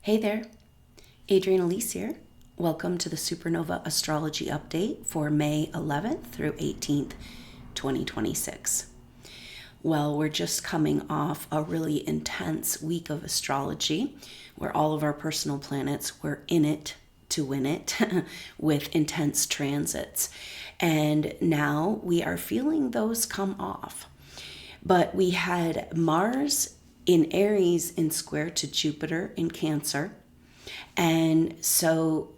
Hey there, Elise here. Welcome to the SuperNova Astrology update for May 11th through 18th, 2026. Well, we're just coming off a really intense week of astrology where all of our personal planets were in it to win it with intense transits. And now we are feeling those come off. But we had Mars in Aries in square to Jupiter in Cancer. And so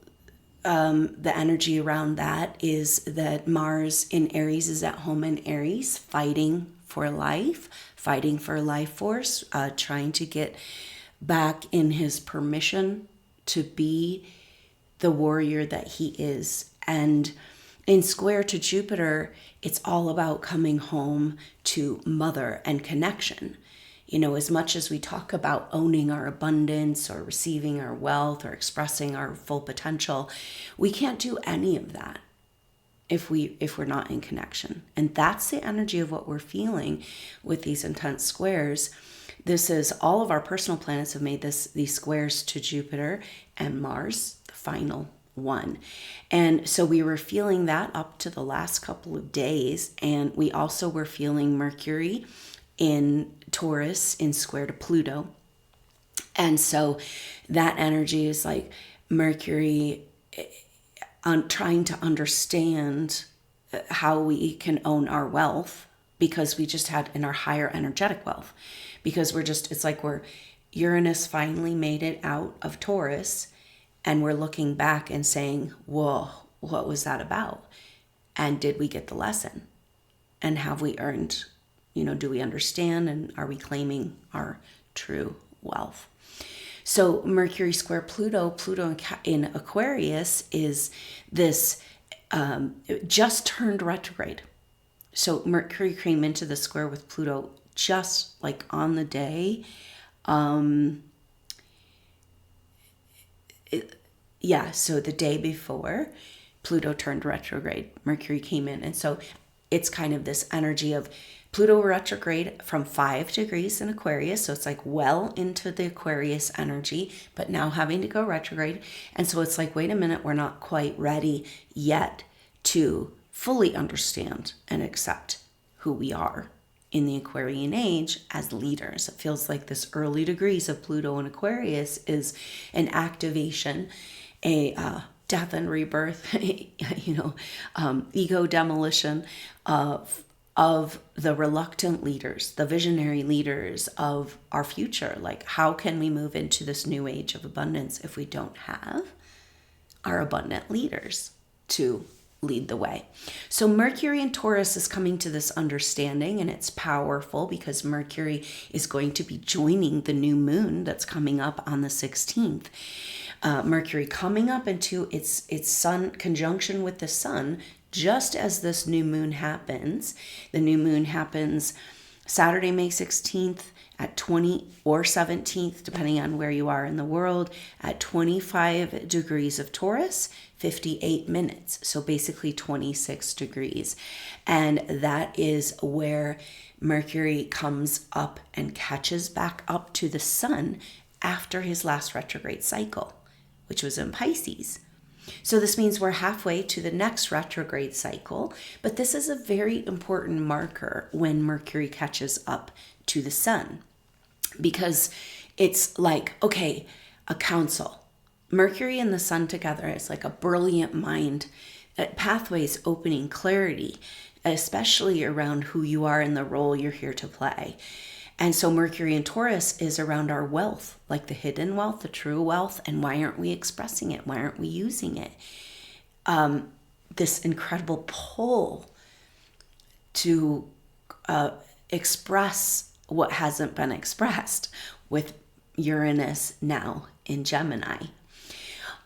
the energy around that is that Mars in Aries is at home in Aries, fighting for life force, trying to get back in his permission to be the warrior that he is. And in square to Jupiter, it's all about coming home to mother and connection. You know, as much as we talk about owning our abundance or receiving our wealth or expressing our full potential, we can't do any of that if we're not in connection. And that's the energy of what we're feeling with these intense squares. This is all of our personal planets have made these squares to Jupiter and Mars, the final one. And so we were feeling that up to the last couple of days. And we also were feeling Mercury in Taurus in square to Pluto. And so that energy is like Mercury on trying to understand how we can own our wealth, because we just had in our higher energetic wealth, because it's like Uranus finally made it out of Taurus, and we're looking back and saying, whoa, what was that about? And did we get the lesson? And have we earned, do we understand, and are we claiming our true wealth? So Mercury square Pluto in Aquarius is this, just turned retrograde. So Mercury came into the square with Pluto just like on the day. So the day before Pluto turned retrograde, Mercury came in. And so it's kind of this energy of Pluto retrograde from 5 degrees in Aquarius. So it's like well into the Aquarius energy, but now having to go retrograde. And so it's like, wait a minute, we're not quite ready yet to fully understand and accept who we are in the Aquarian age as leaders. It feels like this early degrees of Pluto in Aquarius is an activation, a death and rebirth, ego demolition of the reluctant leaders, the visionary leaders of our future. Like, how can we move into this new age of abundance if we don't have our abundant leaders to lead the way? So Mercury in Taurus is coming to this understanding, and it's powerful because Mercury is going to be joining the new moon that's coming up on the 16th. Mercury coming up into its sun conjunction with the sun just as this new moon happens. The new moon happens Saturday, May 16th at 20 or 17th, depending on where you are in the world, at 25 degrees of Taurus, 58 minutes. So basically 26 degrees. And that is where Mercury comes up and catches back up to the sun after his last retrograde cycle, which was in Pisces. So this means we're halfway to the next retrograde cycle, but this is a very important marker when Mercury catches up to the sun, because it's like, okay, a council. Mercury and the sun together is like a brilliant mind, pathways opening, clarity, especially around who you are and the role you're here to play. And so Mercury in Taurus is around our wealth, like the hidden wealth, the true wealth, and why aren't we expressing it? Why aren't we using it? This incredible pull to express what hasn't been expressed with Uranus now in Gemini.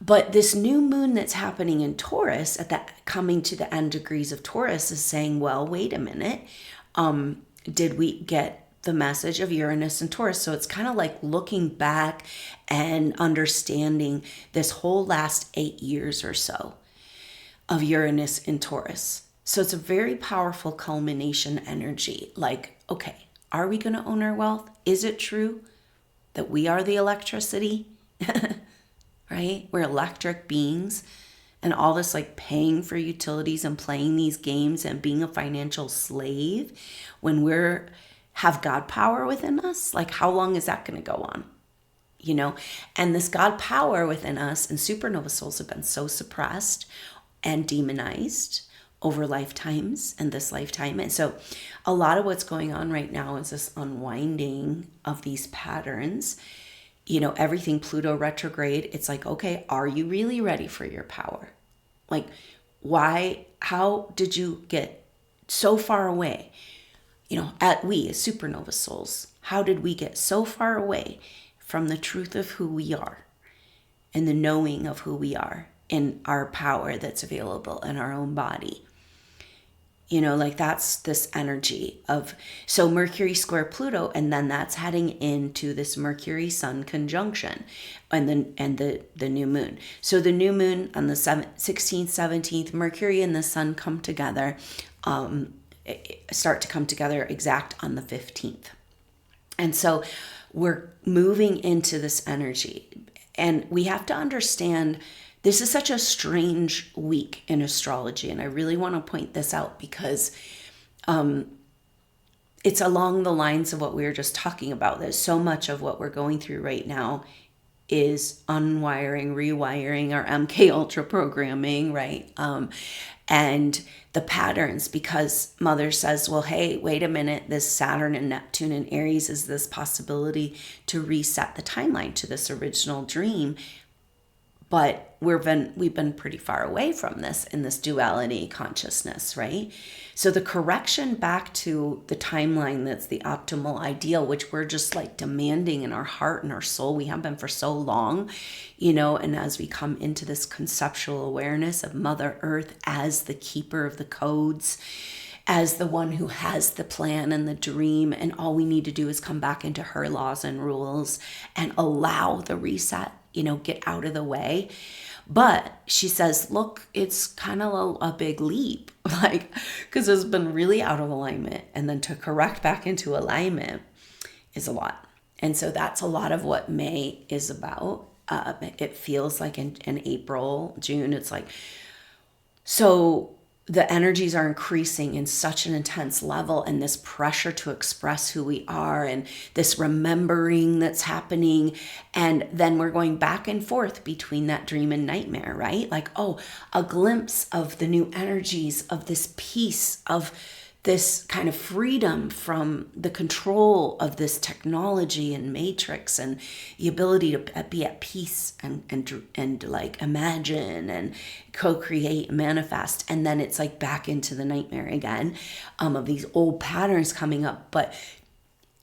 But this new moon that's happening in Taurus, coming to the end degrees of Taurus, is saying, well, wait a minute. Did we get the message of Uranus and Taurus? So it's kind of like looking back and understanding this whole last 8 years or so of Uranus in Taurus. So it's a very powerful culmination energy. Like, okay, are we going to own our wealth? Is it true that we are the electricity? right? We're electric beings, and all this like paying for utilities and playing these games and being a financial slave when we're have God power within us, like how long is that going to go on? You know, and this God power within us and supernova souls have been so suppressed and demonized over lifetimes and this lifetime. And so a lot of what's going on right now is this unwinding of these patterns. You know, everything Pluto retrograde, it's like, okay, are you really ready for your power? Like, why, how did you get so far away? You know, we as supernova souls, how did we get so far away from the truth of who we are and the knowing of who we are in our power that's available in our own body? You know, like that's this energy of, so Mercury square Pluto, and then that's heading into this Mercury Sun conjunction and the new moon. So the new moon on the 16th, 17th, Mercury and the Sun come together, start to come together exact on the 15th. And so we're moving into this energy, and we have to understand this is such a strange week in astrology. And I really want to point this out because it's along the lines of what we were just talking about. There's so much of what we're going through right now is unwiring, rewiring our MK Ultra programming, right? And the patterns, because Mother says, well, hey, wait a minute, this Saturn and Neptune and Aries is this possibility to reset the timeline to this original dream. But we've been pretty far away from this in this duality consciousness, right? So the correction back to the timeline that's the optimal ideal, which we're just like demanding in our heart and our soul, we have been for so long, you know, and as we come into this conceptual awareness of Mother Earth as the keeper of the codes, as the one who has the plan and the dream, and all we need to do is come back into her laws and rules and allow the reset, you know, get out of the way. But she says, look, it's kind of a big leap, like, because it's been really out of alignment. And then to correct back into alignment is a lot. And so that's a lot of what May is about. It feels like in April, June, it's like, so the energies are increasing in such an intense level, and this pressure to express who we are and this remembering that's happening. And then we're going back and forth between that dream and nightmare, right? Like, oh, a glimpse of the new energies of this peace, of this kind of freedom from the control of this technology and matrix, and the ability to be at peace and like imagine and co-create, manifest. And then it's like back into the nightmare again, of these old patterns coming up. But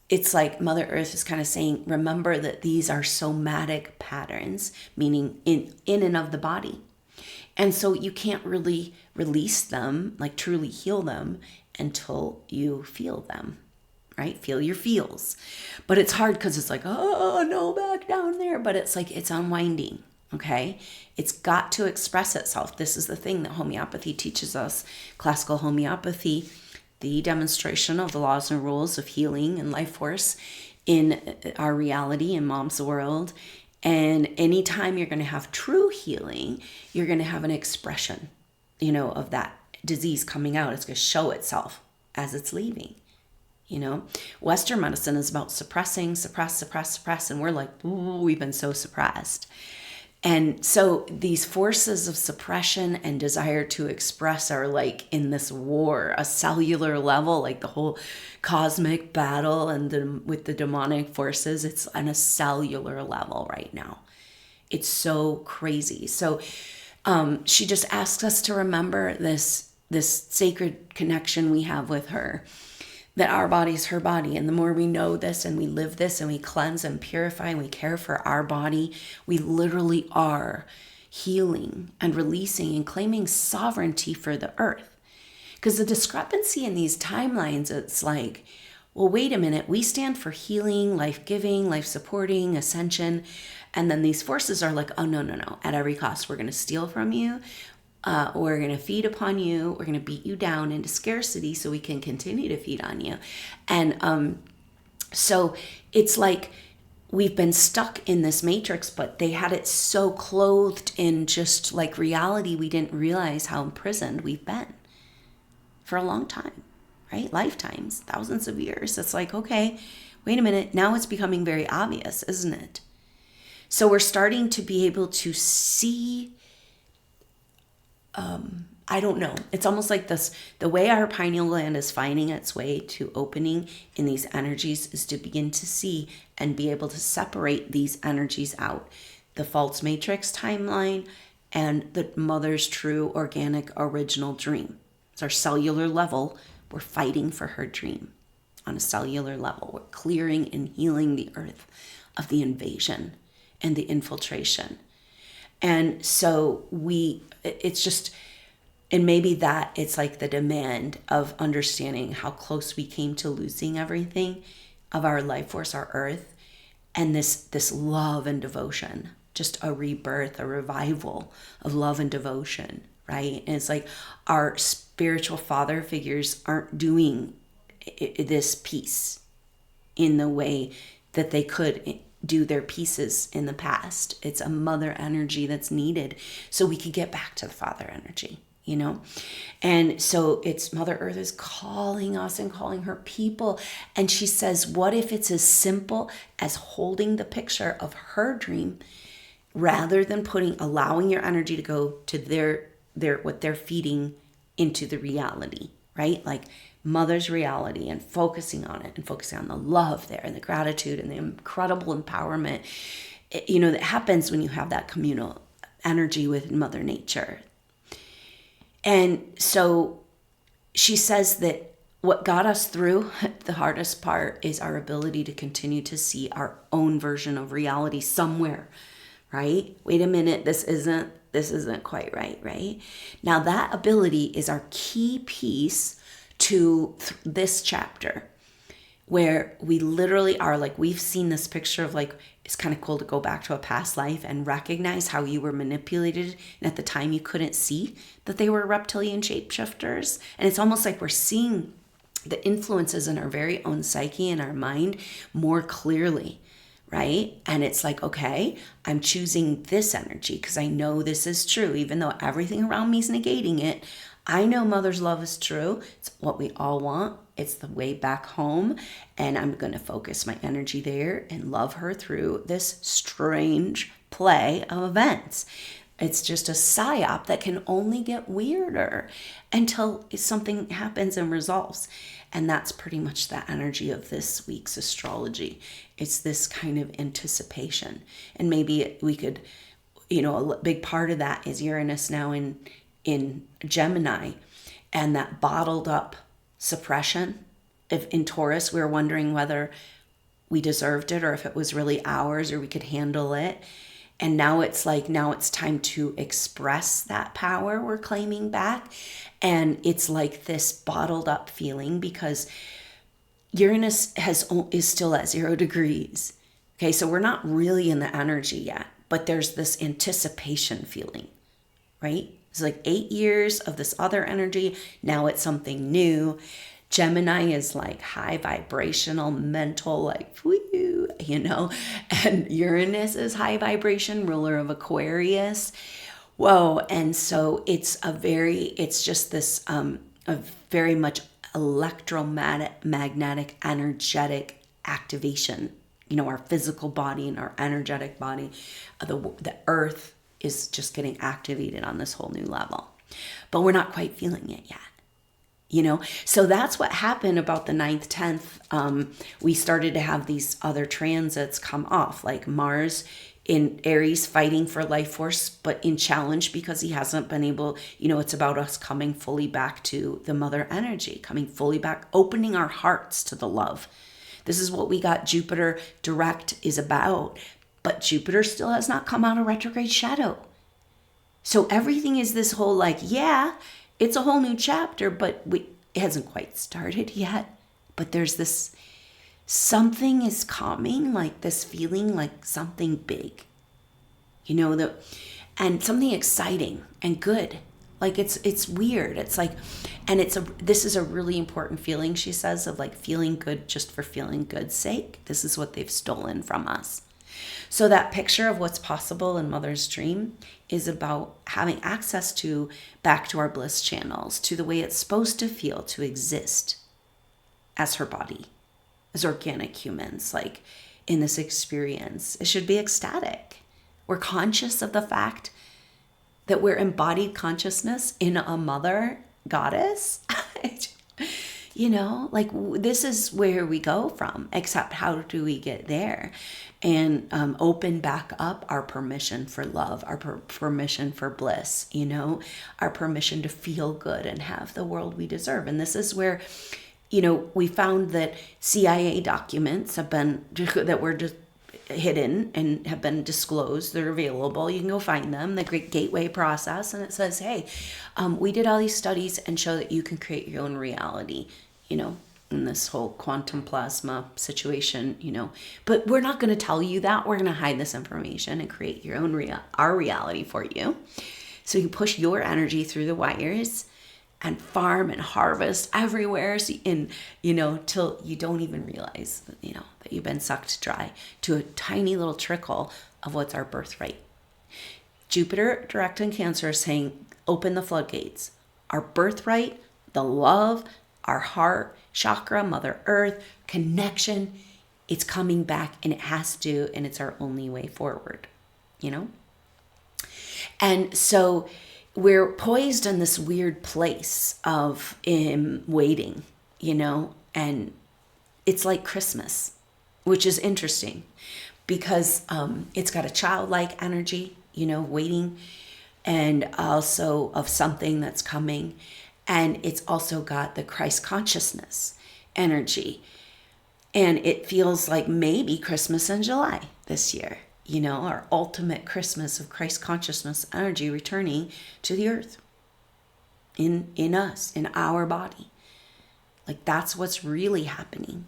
it's like Mother Earth is kind of saying, remember that these are somatic patterns, meaning in and of the body. And so you can't really release them, like truly heal them, until you feel them, right? Feel your feels. But it's hard because it's like, oh, no, back down there. But it's like, it's unwinding, okay? It's got to express itself. This is the thing that homeopathy teaches us, classical homeopathy, the demonstration of the laws and rules of healing and life force in our reality in Mom's world. And anytime you're going to have true healing, you're going to have an expression, you know, of that disease coming out. It's going to show itself as it's leaving. You know, Western medicine is about suppressing, suppress. And we're like, ooh, we've been so suppressed. And so these forces of suppression and desire to express are like in this war, a cellular level, like the whole cosmic battle and with the demonic forces. It's on a cellular level right now. It's so crazy. So she just asks us to remember this sacred connection we have with her, that our body is her body. And the more we know this and we live this and we cleanse and purify and we care for our body, we literally are healing and releasing and claiming sovereignty for the earth. Because the discrepancy in these timelines, it's like, well, wait a minute, we stand for healing, life-giving, life-supporting, ascension. And then these forces are like, oh, no, at every cost, we're going to steal from you. We're going to feed upon you. We're going to beat you down into scarcity so we can continue to feed on you. And so it's like we've been stuck in this matrix, but they had it so clothed in just like reality, we didn't realize how imprisoned we've been for a long time, right? Lifetimes, thousands of years. It's like, okay, wait a minute. Now it's becoming very obvious, isn't it? So we're starting to be able to see, I don't know. It's almost like this, the way our pineal gland is finding its way to opening in these energies is to begin to see and be able to separate these energies out. The false matrix timeline and the mother's true organic original dream. It's our cellular level. We're fighting for her dream on a cellular level. We're clearing and healing the earth of the invasion and the infiltration. And so it's just, and maybe that it's like the demand of understanding how close we came to losing everything of our life force, our earth, and this love and devotion, just a rebirth, a revival of love and devotion, right? And it's like our spiritual father figures aren't doing this piece in the way that they could do their pieces in the past. It's a mother energy that's needed so we can get back to the father energy, you know? And so it's Mother Earth is calling us and calling her people. And she says, what if it's as simple as holding the picture of her dream rather than allowing your energy to go to their what they're feeding into the reality, right? Like mother's reality, and focusing on it and focusing on the love there and the gratitude and the incredible empowerment, you know, that happens when you have that communal energy with Mother Nature. And so she says that what got us through the hardest part is our ability to continue to see our own version of reality somewhere, right? Wait a minute, this isn't quite right, right? Now that ability is our key piece to this chapter, where we literally are like, we've seen this picture of like, it's kind of cool to go back to a past life and recognize how you were manipulated. And at the time you couldn't see that they were reptilian shapeshifters. And it's almost like we're seeing the influences in our very own psyche and our mind more clearly, right? And it's like, okay, I'm choosing this energy because I know this is true, even though everything around me is negating it. I know mother's love is true. It's what we all want. It's the way back home. And I'm going to focus my energy there and love her through this strange play of events. It's just a psyop that can only get weirder until something happens and resolves. And that's pretty much the energy of this week's astrology. It's this kind of anticipation. And maybe we could, you know, a big part of that is Uranus now in Gemini, and that bottled up suppression. If in Taurus, we were wondering whether we deserved it or if it was really ours or we could handle it. And now it's time to express that power we're claiming back. And it's like this bottled up feeling because Uranus is still at 0 degrees. Okay, so we're not really in the energy yet, but there's this anticipation feeling, right? It's like 8 years of this other energy. Now it's something new. Gemini is like high vibrational, mental, like, woo, you know, and Uranus is high vibration, ruler of Aquarius. Whoa. And so it's just this, a very much electromagnetic, energetic activation, you know, our physical body and our energetic body, the earth is just getting activated on this whole new level, but we're not quite feeling it yet, you know? So that's what happened about the 9th, 10th. We started to have these other transits come off, like Mars in Aries fighting for life force, but in challenge because he hasn't been able, you know, it's about us coming fully back to the mother energy, coming fully back, opening our hearts to the love. This is what we got Jupiter direct is about. But Jupiter still has not come out of retrograde shadow. So everything is this whole like, yeah, it's a whole new chapter, but it hasn't quite started yet. But there's this, something is coming, like this feeling like something big, you know, and something exciting and good. Like it's weird. It's like, and this is a really important feeling, she says, of like feeling good just for feeling good's sake. This is what they've stolen from us. So that picture of what's possible in Mother's dream is about having access to back to our bliss channels, to the way it's supposed to feel to exist as her body, as organic humans, like in this experience. It should be ecstatic. We're conscious of the fact that we're embodied consciousness in a mother goddess. You know, like this is where we go from, except how do we get there? And open back up our permission for love, our permission for bliss, you know, our permission to feel good and have the world we deserve. And this is where, you know, we found that CIA documents have been, that were just hidden and have been disclosed. They're available. You can go find them, the Great Gateway process. And it says, hey, we did all these studies and show that you can create your own reality, you know, in this whole quantum plasma situation, you know. But we're not going to tell you that. We're going to hide this information and create your own our reality for you. So you push your energy through the wires and farm and harvest everywhere, in, you know, till you don't even realize, you know, that you've been sucked dry to a tiny little trickle of what's our birthright. Jupiter direct in Cancer is saying, open the floodgates. Our birthright, the love, our heart, chakra, Mother Earth, connection, it's coming back, and it has to, and it's our only way forward, you know? And so we're poised in this weird place of waiting, you know, and it's like Christmas, which is interesting because it's got a childlike energy, you know, waiting, and also of something that's coming. And it's also got the Christ consciousness energy. And it feels like maybe Christmas in July this year. You know, our ultimate Christmas of Christ consciousness energy returning to the earth, in us, in our body. Like that's what's really happening.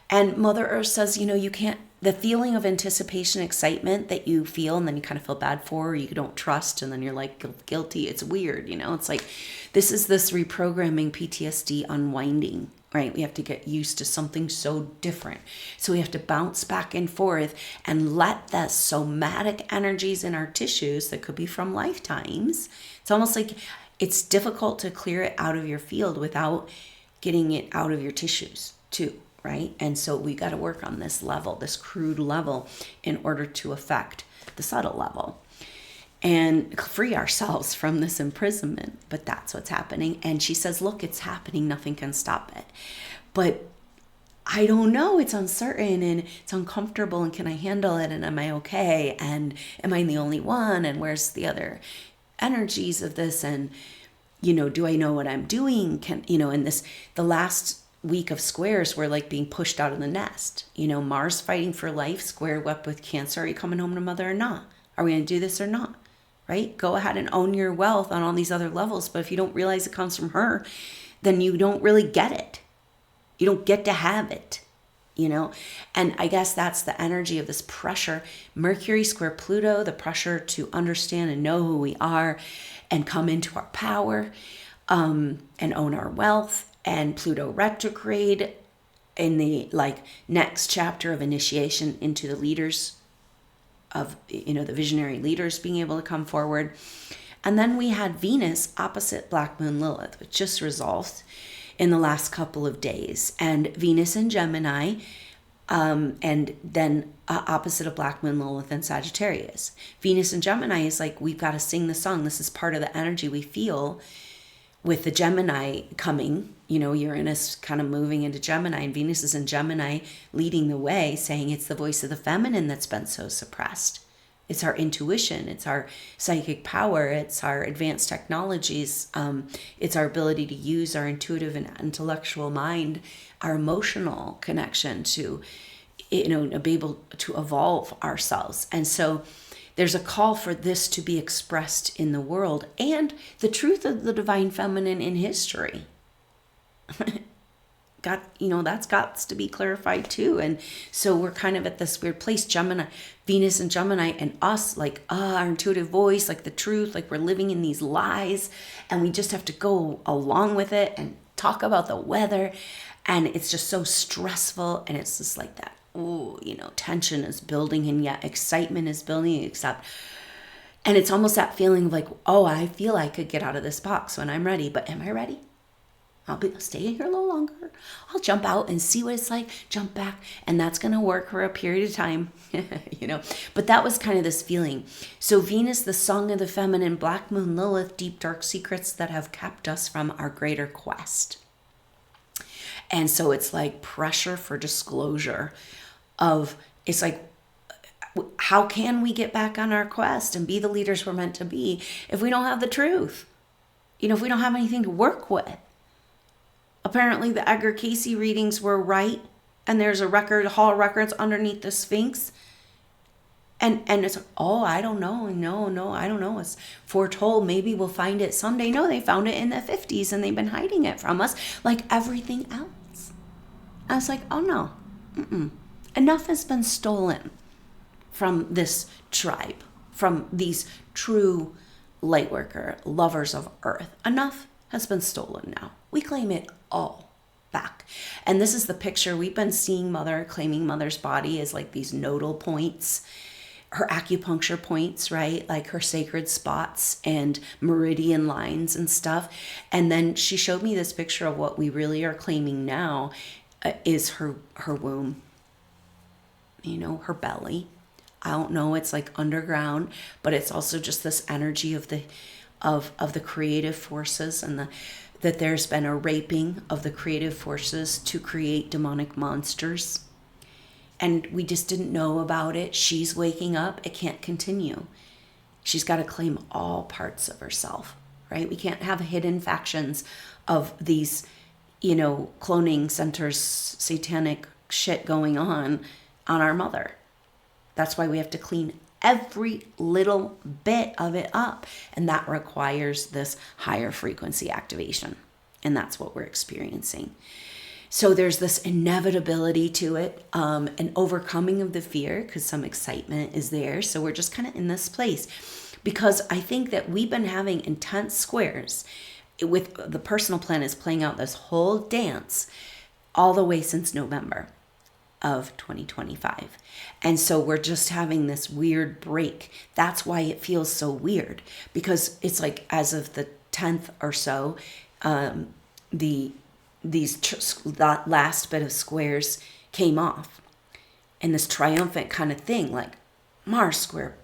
And Mother Earth says, you know, you can't, the feeling of anticipation, excitement that you feel and then you kind of feel bad for, or you don't trust, and then you're like guilty. It's weird, you know, it's like, this is this reprogramming PTSD unwinding, right? We have to get used to something so different. So we have to bounce back and forth and let the somatic energies in our tissues that could be from lifetimes. It's almost like it's difficult to clear it out of your field without getting it out of your tissues too, right? And so we got to work on this level, this crude level, in order to affect the subtle level and free ourselves from this imprisonment. But that's what's happening. And she says, look, it's happening. Nothing can stop it. But I don't know. It's uncertain and it's uncomfortable. And can I handle it? And am I okay? And am I the only one? And where's the other energies of this? And, you know, do I know what I'm doing? Can, you know, in this, the last week of squares, we're like being pushed out of the nest. You know, Mars fighting for life, squared up with Cancer. Are you coming home to Mother or not? Are we going to do this or not? Right? Go ahead and own your wealth on all these other levels. But if you don't realize it comes from her, then you don't really get it. You don't get to have it, you know? And I guess that's the energy of this pressure. Mercury square Pluto, the pressure to understand and know who we are and come into our power, and own our wealth. And Pluto retrograde in the like next chapter of initiation into the leaders of, you know, the visionary leaders being able to come forward. And then we had Venus opposite Black Moon Lilith, which just resolved in the last couple of days. And Venus in Gemini, and then opposite of Black Moon Lilith in Sagittarius. Venus in Gemini is like, we've got to sing the song. This is part of the energy we feel with the Gemini coming. You know, Uranus kind of moving into Gemini, and Venus is in Gemini leading the way, saying it's the voice of the feminine that's been so suppressed. It's our intuition, it's our psychic power, it's our advanced technologies, it's our ability to use our intuitive and intellectual mind, our emotional connection to, you know, be able to evolve ourselves. And so there's a call for this to be expressed in the world, and the truth of the divine feminine in history. that's got to be clarified too. And so we're kind of at this weird place, Gemini, Venus and Gemini, and us, like, our intuitive voice, like the truth, like we're living in these lies, and we just have to go along with it and talk about the weather. And it's just so stressful. And it's just like that, tension is building, and yet excitement is building, and it's almost that feeling of like, I feel I could get out of this box when I'm ready, but am I ready? I'll stay in here a little longer. I'll jump out and see what it's like, jump back, and that's going to work for a period of time, But that was kind of this feeling. So Venus, the song of the feminine, Black Moon, Lilith, deep dark secrets that have kept us from our greater quest. And so it's like pressure for disclosure it's like, how can we get back on our quest and be the leaders we're meant to be if we don't have the truth? If we don't have anything to work with. Apparently the Edgar Casey readings were right, and there's a hall of records underneath the Sphinx. And it's like, I don't know. No, I don't know. It's foretold. Maybe we'll find it someday. No, they found it in the 50s, and they've been hiding it from us like everything else. I was like, oh no. Enough has been stolen from this tribe, from these true lightworker lovers of Earth. Enough has been stolen now. We claim it all back. And this is the picture we've been seeing Mother, claiming Mother's body as like these nodal points, her acupuncture points, right? Like her sacred spots and meridian lines and stuff. And then she showed me this picture of what we really are claiming now is her womb, her belly. I don't know, it's like underground, but it's also just this energy of the creative forces, and that there's been a raping of the creative forces to create demonic monsters. And we just didn't know about it. She's waking up. It can't continue. She's got to claim all parts of herself, right? We can't have hidden factions of these, cloning centers, satanic shit going on our mother. That's why we have to clean every little bit of it up. And that requires this higher frequency activation. And that's what we're experiencing. So there's this inevitability to it, an overcoming of the fear, because some excitement is there. So we're just kind of in this place, because I think that we've been having intense squares with the personal planets playing out this whole dance all the way since November of 2025. And so we're just having this weird break. That's why it feels so weird, because it's like as of the 10th or so, that last bit of squares came off, and this triumphant kind of thing, like Mars square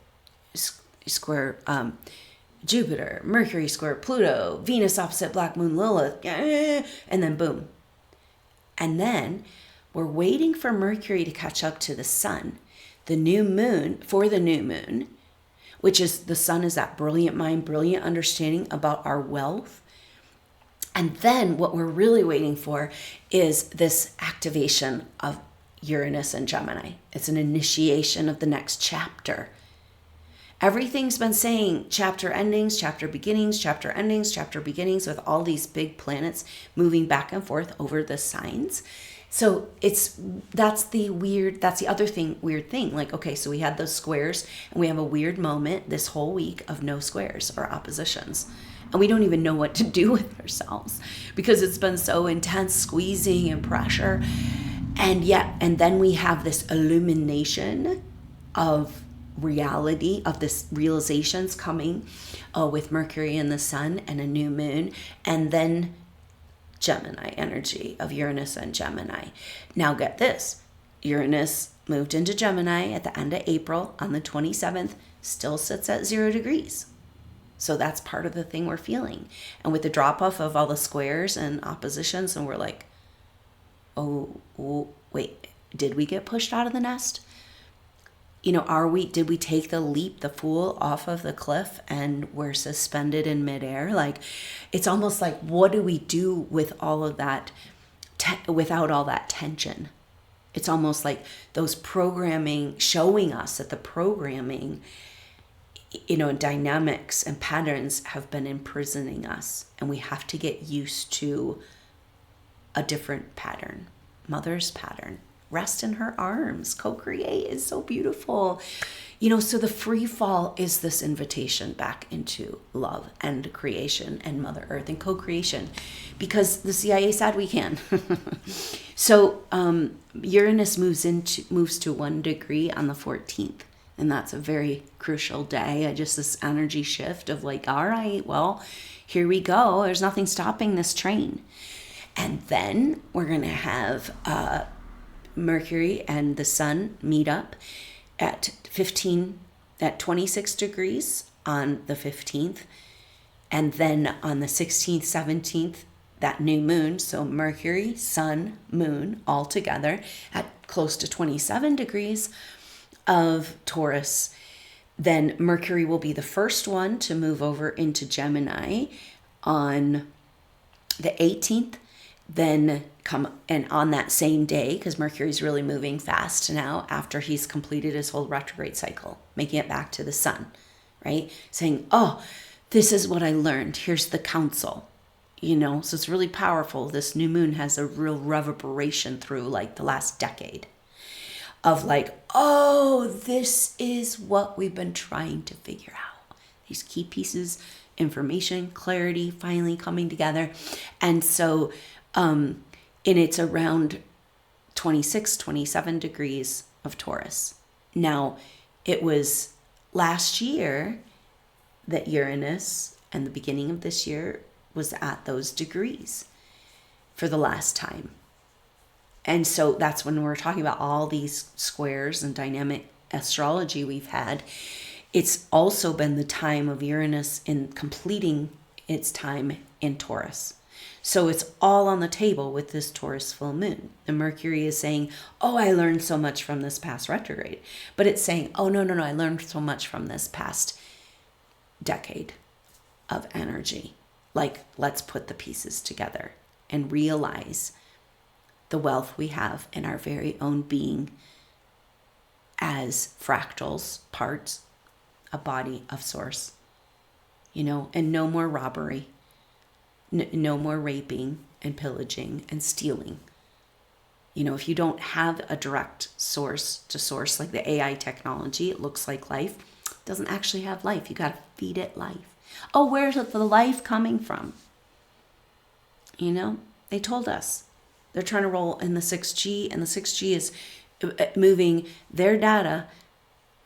Jupiter, Mercury square Pluto, Venus opposite Black Moon Lilith, and then boom. And then we're waiting for Mercury to catch up to the sun, the new moon, which is the sun is that brilliant mind, brilliant understanding about our wealth. And then what we're really waiting for is this activation of Uranus and Gemini. It's an initiation of the next chapter. Everything's been saying chapter endings, chapter beginnings, chapter endings, chapter beginnings, with all these big planets moving back and forth over the signs. So that's the weird thing. Like, okay, so we had those squares, and we have a weird moment this whole week of no squares or oppositions. And we don't even know what to do with ourselves, because it's been so intense squeezing and pressure. And then we have this illumination of reality, of this realizations coming with Mercury and the sun and a new moon, and then Gemini energy of Uranus and Gemini. Now get this, Uranus moved into Gemini at the end of April on the 27th, still sits at 0 degrees. So that's part of the thing we're feeling. And with the drop off of all the squares and oppositions, and we're like, oh, wait, did we get pushed out of the nest? Did we take the leap, the fool off of the cliff, and we're suspended in midair? Like, it's almost like, what do we do with all of that, without all that tension? It's almost like those programming showing us that the programming, dynamics and patterns have been imprisoning us, and we have to get used to a different pattern, mother's pattern. Rest in her arms, co-create is so beautiful. So the free fall is this invitation back into love and creation and Mother Earth and co-creation, because the CIA said we can. So Uranus moves to 1 degree on the 14th. And that's a very crucial day. Just this energy shift of like, all right, well, here we go. There's nothing stopping this train. And then we're going to have Mercury and the Sun meet up at 26 degrees on the 15th. And then on the 16th, 17th, that new moon. So Mercury, Sun, Moon all together at close to 27 degrees of Taurus. Then Mercury will be the first one to move over into Gemini on the 18th. Then on that same day, because Mercury's really moving fast now after he's completed his whole retrograde cycle, making it back to the Sun, right? Saying, oh, this is what I learned. Here's the counsel, So it's really powerful. This new moon has a real reverberation through like the last decade of like, oh, this is what we've been trying to figure out. These key pieces, information, clarity, finally coming together. And so, and it's around 26, 27 degrees of Taurus. Now, it was last year that Uranus, and the beginning of this year, was at those degrees for the last time. And so that's when we're talking about all these squares and dynamic astrology we've had. It's also been the time of Uranus in completing its time in Taurus. So it's all on the table with this Taurus full moon. The Mercury is saying, oh, I learned so much from this past retrograde. But it's saying, oh, no, I learned so much from this past decade of energy. Like, let's put the pieces together and realize the wealth we have in our very own being as fractals, parts, a body of source, and no more robbery, no more raping and pillaging and stealing. If you don't have a direct source to source, like the AI technology, it looks like life, it doesn't actually have life. You got to feed it life. Oh, where's the life coming from? They told us. They're trying to roll in the 6G, and the 6G is moving their data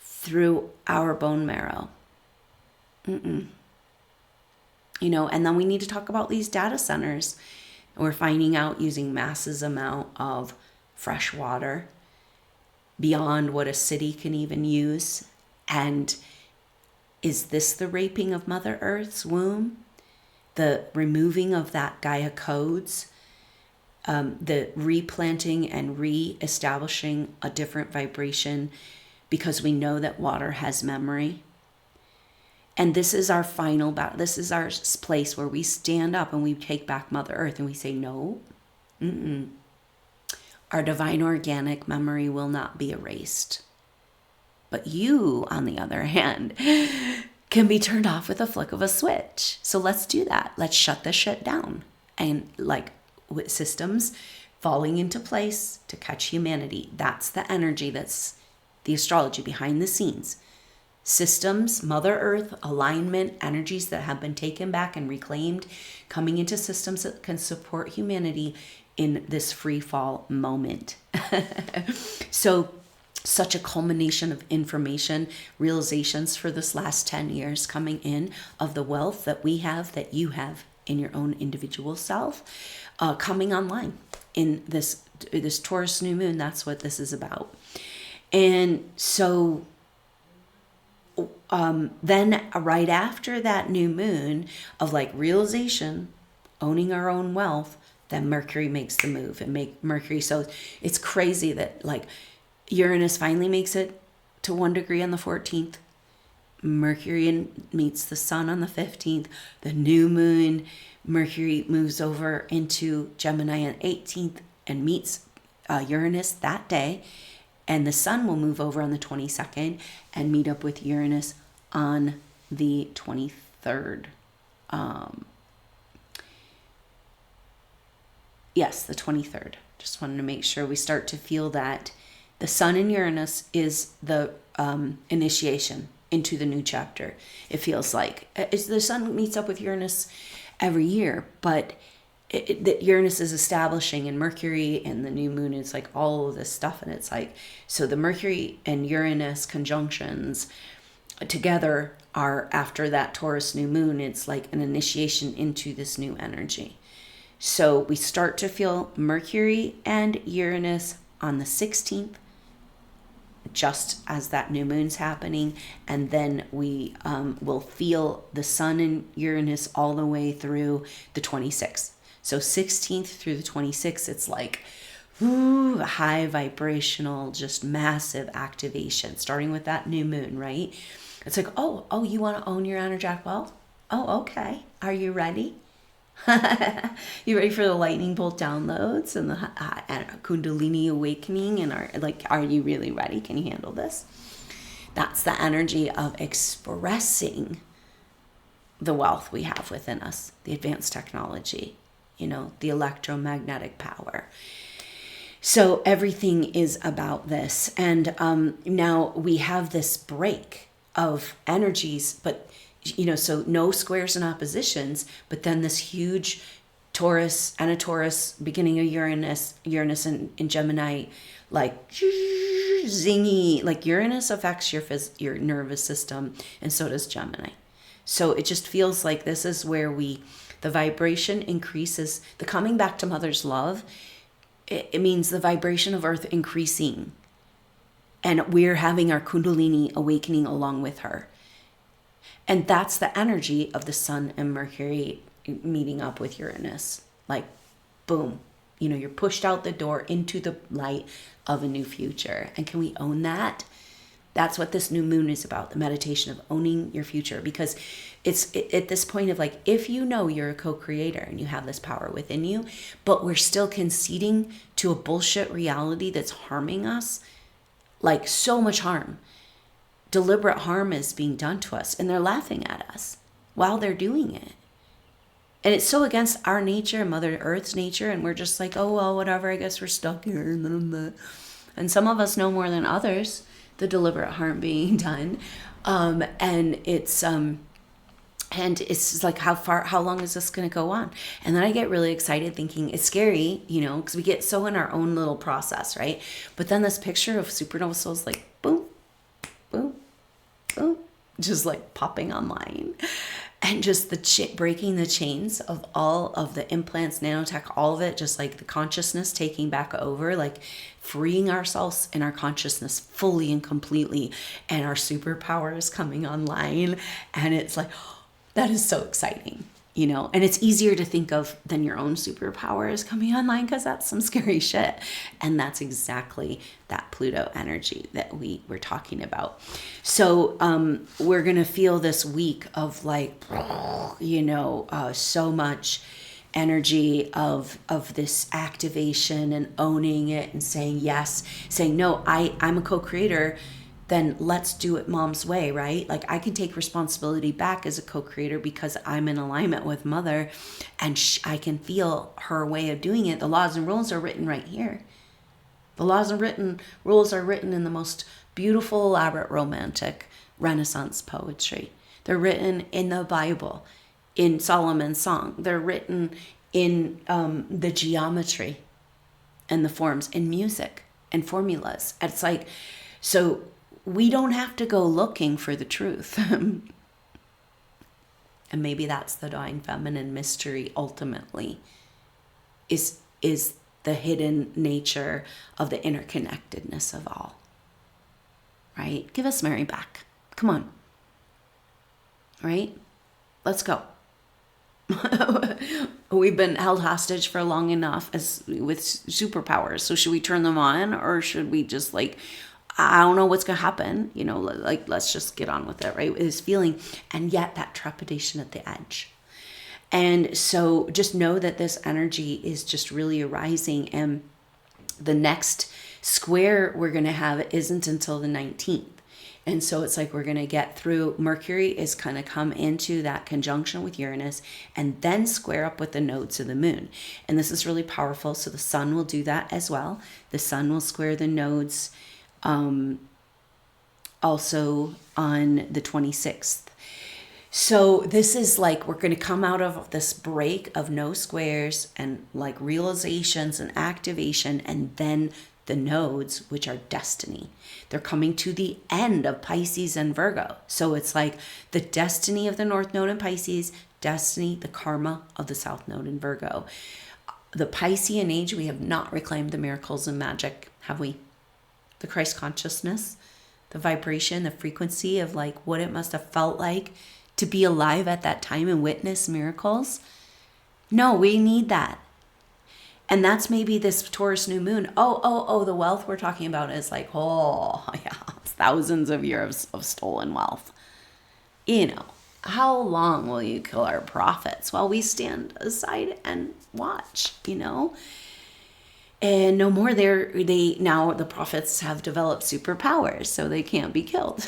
through our bone marrow. And then we need to talk about these data centers. We're finding out using massive amount of fresh water beyond what a city can even use. And is this the raping of Mother Earth's womb? The removing of that Gaia codes? The replanting and re-establishing a different vibration, because we know that water has memory. And this is our final battle. This is our place where we stand up and we take back Mother Earth and we say, no, our divine organic memory will not be erased. But you, on the other hand, can be turned off with a flick of a switch. So let's do that. Let's shut this shit down. And with systems falling into place to catch humanity. That's the energy, that's the astrology behind the scenes. Systems, Mother Earth, alignment, energies that have been taken back and reclaimed, coming into systems that can support humanity in this free fall moment. So such a culmination of information, realizations for this last 10 years coming in of the wealth that we have, that you have in your own individual self, coming online in this Taurus new moon. That's what this is about. And so then right after that new moon of realization, owning our own wealth, then Mercury makes the move and Mercury. So it's crazy that Uranus finally makes it to 1 degree on the 14th. Mercury meets the Sun on the 15th. The new moon, Mercury moves over into Gemini on 18th and meets Uranus that day. And the Sun will move over on the 22nd and meet up with Uranus on the 23rd. Yes, the 23rd. Just wanted to make sure we start to feel that the sun in Uranus is the initiation into the new chapter. It feels like the sun meets up with Uranus every year, but that Uranus is establishing, and Mercury and the new moon is like all of this stuff. And it's like, so the Mercury and Uranus conjunctions together are after that Taurus new moon. It's like an initiation into this new energy. So we start to feel Mercury and Uranus on the 16th, just as that new moon's happening. And then we will feel the sun and Uranus all the way through the 26th. So 16th through the 26th, it's like high vibrational, just massive activation, starting with that new moon, right? It's like, oh, you want to own your energetic wealth? Oh, okay. Are you ready? You ready for the lightning bolt downloads and the Kundalini awakening? And are you really ready? Can you handle this? That's the energy of expressing the wealth we have within us, the advanced technology, the electromagnetic power. So everything is about this. And now we have this break of energies, but so no squares and oppositions, but then this huge Taurus and a Taurus, beginning of Uranus in Gemini, like zingy, like Uranus affects your nervous system, and so does Gemini. So it just feels like this is where the vibration increases, the coming back to mother's love. It means the vibration of Earth increasing, and we're having our Kundalini awakening along with her. And that's the energy of the sun and Mercury meeting up with Uranus. Like, boom, you're pushed out the door into the light of a new future. And can we own that? That's what this new moon is about, the meditation of owning your future. Because it's at this point of like, if you're a co-creator and you have this power within you, but we're still conceding to a bullshit reality that's harming us, like so much harm. Deliberate harm is being done to us, and they're laughing at us while they're doing it. And it's so against our nature, Mother Earth's nature, and we're just like, oh, well, whatever, I guess we're stuck here. And some of us know more than others the deliberate harm being done. And it's like, how long is this going to go on? And then I get really excited thinking it's scary, because we get so in our own little process, right? But then this picture of supernova souls, like, boom, boom, boom, just like popping online, and just breaking the chains of all of the implants, nanotech, all of it, just like the consciousness taking back over, like freeing ourselves in our consciousness fully and completely, and our superpowers coming online. And it's like, that is so exciting. And it's easier to think of than your own superpowers coming online, because that's some scary shit. And that's exactly that Pluto energy that we were talking about. So we're going to feel this week of like, so much energy of this activation and owning it and saying yes, saying, no, I'm a co-creator. Then let's do it mom's way, right? Like, I can take responsibility back as a co-creator because I'm in alignment with mother, and I can feel her way of doing it. The laws and rules are written right here. The laws and rules are written in the most beautiful, elaborate, romantic Renaissance poetry. They're written in the Bible, in Solomon's Song. They're written in the geometry and the forms, in music and formulas. It's like, so we don't have to go looking for the truth. And maybe that's the divine feminine mystery ultimately, is the hidden nature of the interconnectedness of all. Right? Give us Mary back. Come on. Right? Let's go. We've been held hostage for long enough with superpowers. So should we turn them on, or should we just I don't know what's going to happen, let's just get on with it, right? This feeling, and yet that trepidation at the edge. And so just know that this energy is just really arising, and the next square we're going to have isn't until the 19th. And so it's like we're going to get through. Mercury is going to come into that conjunction with Uranus and then square up with the nodes of the moon. And this is really powerful. So the sun will do that as well. The sun will square the nodes also on the 26th. So this is like we're going to come out of this break of no squares and like realizations and activation, and then the nodes, which are destiny. They're coming to the end of Pisces and Virgo. So it's like the destiny of the North Node in Pisces, destiny, the karma of the South Node in Virgo. The Piscean age, we have not reclaimed the miracles and magic, have we? The Christ consciousness, the vibration, the frequency of like what it must have felt like to be alive at that time and witness miracles. No, we need that. And that's maybe this Taurus new moon. Oh, the wealth we're talking about is like, oh, yeah, thousands of years of stolen wealth. You know, how long will you kill our prophets while we stand aside and watch, you know? And no more, now the prophets have developed superpowers, so they can't be killed.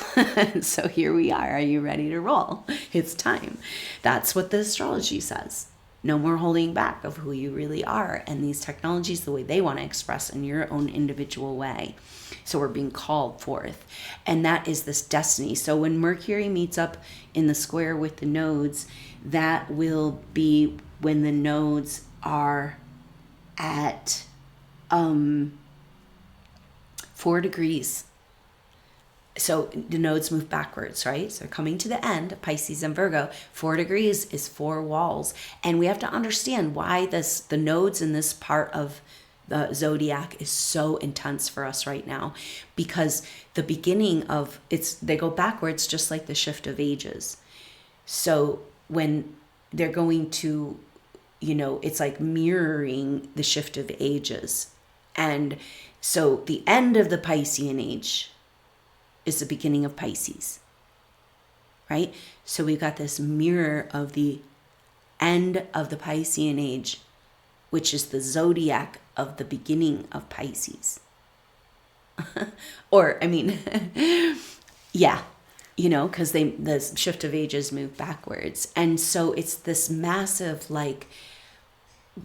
So here we are. Are you ready to roll? It's time. That's what the astrology says. No more holding back of who you really are and these technologies, the way they want to express in your own individual way. So we're being called forth. And that is this destiny. So when Mercury meets up in the square with the nodes, that will be when the nodes are at 4 degrees. So the nodes move backwards, right? So they're coming to the end, Pisces and Virgo. 4 degrees is 4 walls. And we have to understand why the nodes in this part of the zodiac is so intense for us right now, because the beginning of they go backwards just like the shift of ages. So when they're going to, it's like mirroring the shift of ages. And so the end of the Piscean age is the beginning of Pisces, right? So we've got this mirror of the end of the Piscean age, which is the zodiac of the beginning of Pisces. Yeah, because the shift of ages move backwards. And so it's this massive, like,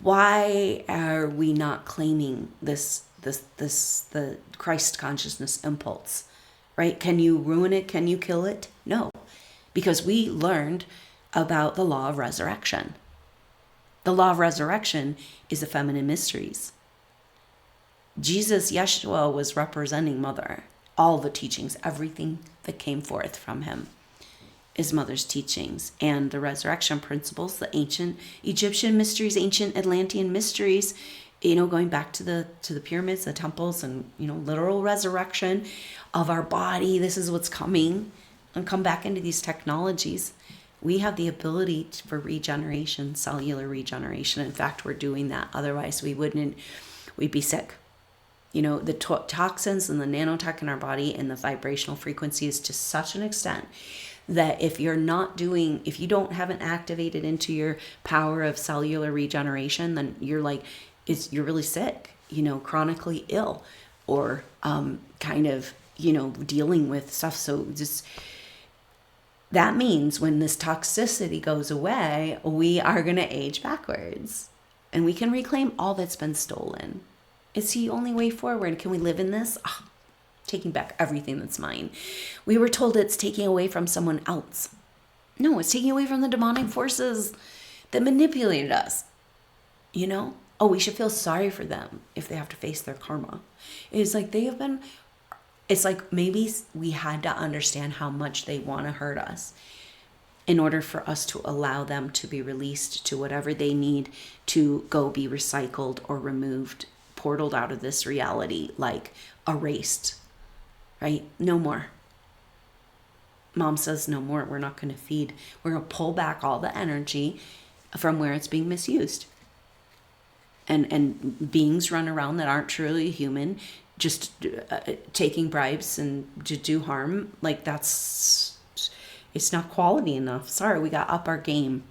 why are we not claiming the Christ consciousness impulse, right? Can you ruin it? Can you kill it? No, because we learned about the law of resurrection. The law of resurrection is the feminine mysteries. Jesus, Yeshua, was representing Mother. All the teachings, everything that came forth from him is Mother's teachings, and the resurrection principles, the ancient Egyptian mysteries, ancient Atlantean mysteries, going back to the pyramids, the temples, and literal resurrection of our body. This is what's coming, and come back into these technologies. We have the ability for regeneration, cellular regeneration. In fact, we're doing that. Otherwise, we'd be sick. The toxins and the nanotech in our body and the vibrational frequency is to such an extent that if you haven't activated into your power of cellular regeneration, then you're really sick, chronically ill, or dealing with stuff. So that means when this toxicity goes away, we are going to age backwards, and we can reclaim all that's been stolen. It's the only way forward. Can we live in this? Taking back everything that's mine. We were told it's taking away from someone else. No, it's taking away from the demonic forces that manipulated us. We should feel sorry for them if they have to face their karma. It's like maybe we had to understand how much they want to hurt us in order for us to allow them to be released to whatever they need to go be recycled or removed, portaled out of this reality, like erased. Right? No more. Mom says no more. We're not going to feed. We're going to pull back all the energy from where it's being misused. And beings run around that aren't truly human, just taking bribes and to do harm. Like it's not quality enough. Sorry, we got up our game.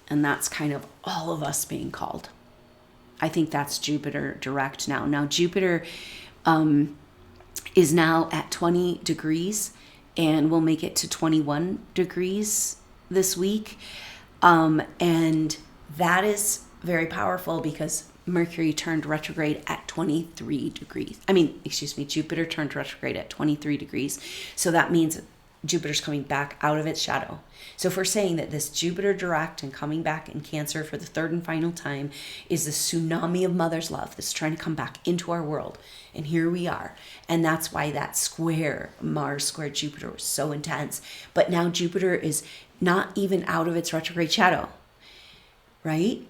And that's kind of all of us being called. I think that's Jupiter direct now. Now Jupiter, is now at 20 degrees and will make it to 21 degrees this week. And that is very powerful because Mercury turned retrograde at 23 degrees. Jupiter turned retrograde at 23 degrees. So that means Jupiter's coming back out of its shadow. So if we're saying that this Jupiter direct and coming back in Cancer for the third and final time is the tsunami of mother's love that's trying to come back into our world. And here we are. And that's why that square, Mars square Jupiter, was so intense. But now Jupiter is not even out of its retrograde shadow, right?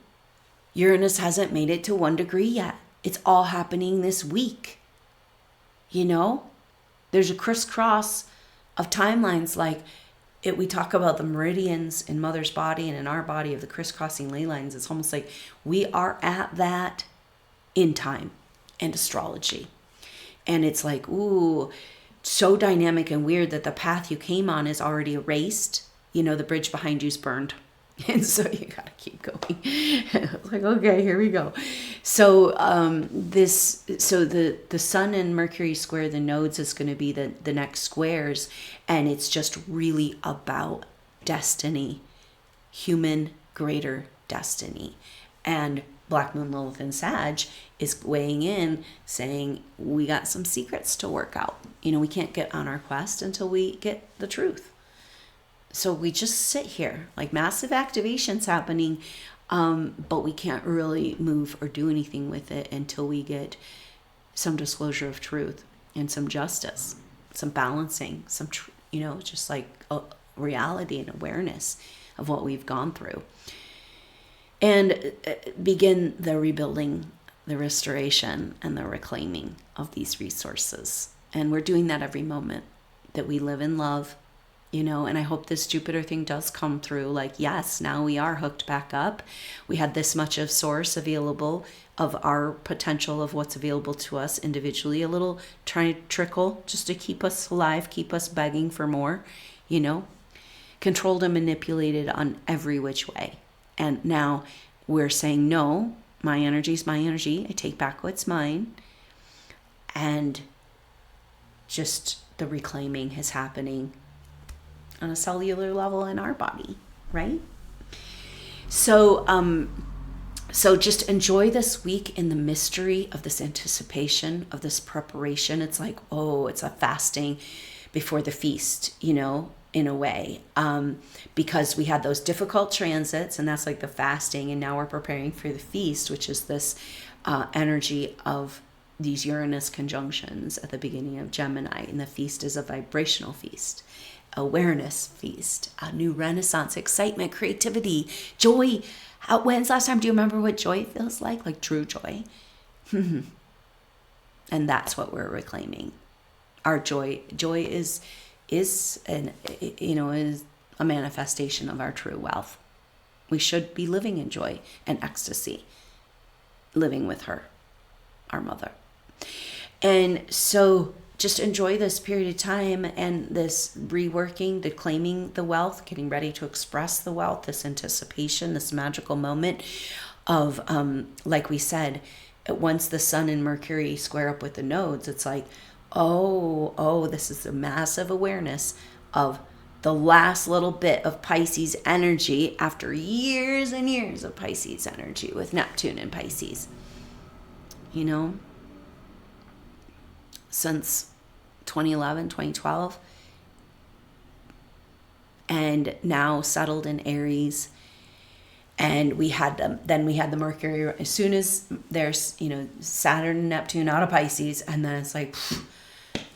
Uranus hasn't made it to 1 degree yet. It's all happening this week. There's a crisscross of timelines. We talk about the meridians in mother's body and in our body of the crisscrossing ley lines. It's almost like we are at that in time and astrology. And it's like, ooh, so dynamic and weird that the path you came on is already erased. The bridge behind you's burned. And so you got to keep going. It's like, okay, here we go. So the Sun and Mercury square the nodes is going to be the next squares. And it's just really about destiny, human greater destiny. And Black Moon Lilith and Sag is weighing in saying, we got some secrets to work out. We can't get on our quest until we get the truth. So we just sit here, like massive activations happening, but we can't really move or do anything with it until we get some disclosure of truth and some justice, some balancing, just like a reality and awareness of what we've gone through. And begin the rebuilding, the restoration, and the reclaiming of these resources. And we're doing that every moment that we live in love. And I hope this Jupiter thing does come through. Yes, now we are hooked back up. We had this much of source available of our potential of what's available to us individually, a little trying to trickle just to keep us alive, keep us begging for more, controlled and manipulated on every which way. And now we're saying, no, my energy is my energy. I take back what's mine. And just the reclaiming is happening on a cellular level in our body, right? So just enjoy this week in the mystery of this anticipation, of this preparation. It's like, it's a fasting before the feast, in a way, because we had those difficult transits, and that's like the fasting, and now we're preparing for the feast, which is this energy of these Uranus conjunctions at the beginning of Gemini, and the feast is a vibrational feast. Awareness feast, a new renaissance, excitement, creativity, joy. When's last time do you remember what joy feels like? Like true joy. And that's what we're reclaiming. Our joy is a manifestation of our true wealth. We should be living in joy and ecstasy, living with her, our mother. And so just enjoy this period of time and this reworking, declaiming the wealth, getting ready to express the wealth, this anticipation, this magical moment of, like we said, once the Sun and Mercury square up with the nodes, it's like, this is a massive awareness of the last little bit of Pisces energy after years and years of Pisces energy with Neptune and Pisces. Since 2011, 2012, and now settled in Aries. And we had the Mercury, as soon as there's, Saturn and Neptune out of Pisces, and then it's like,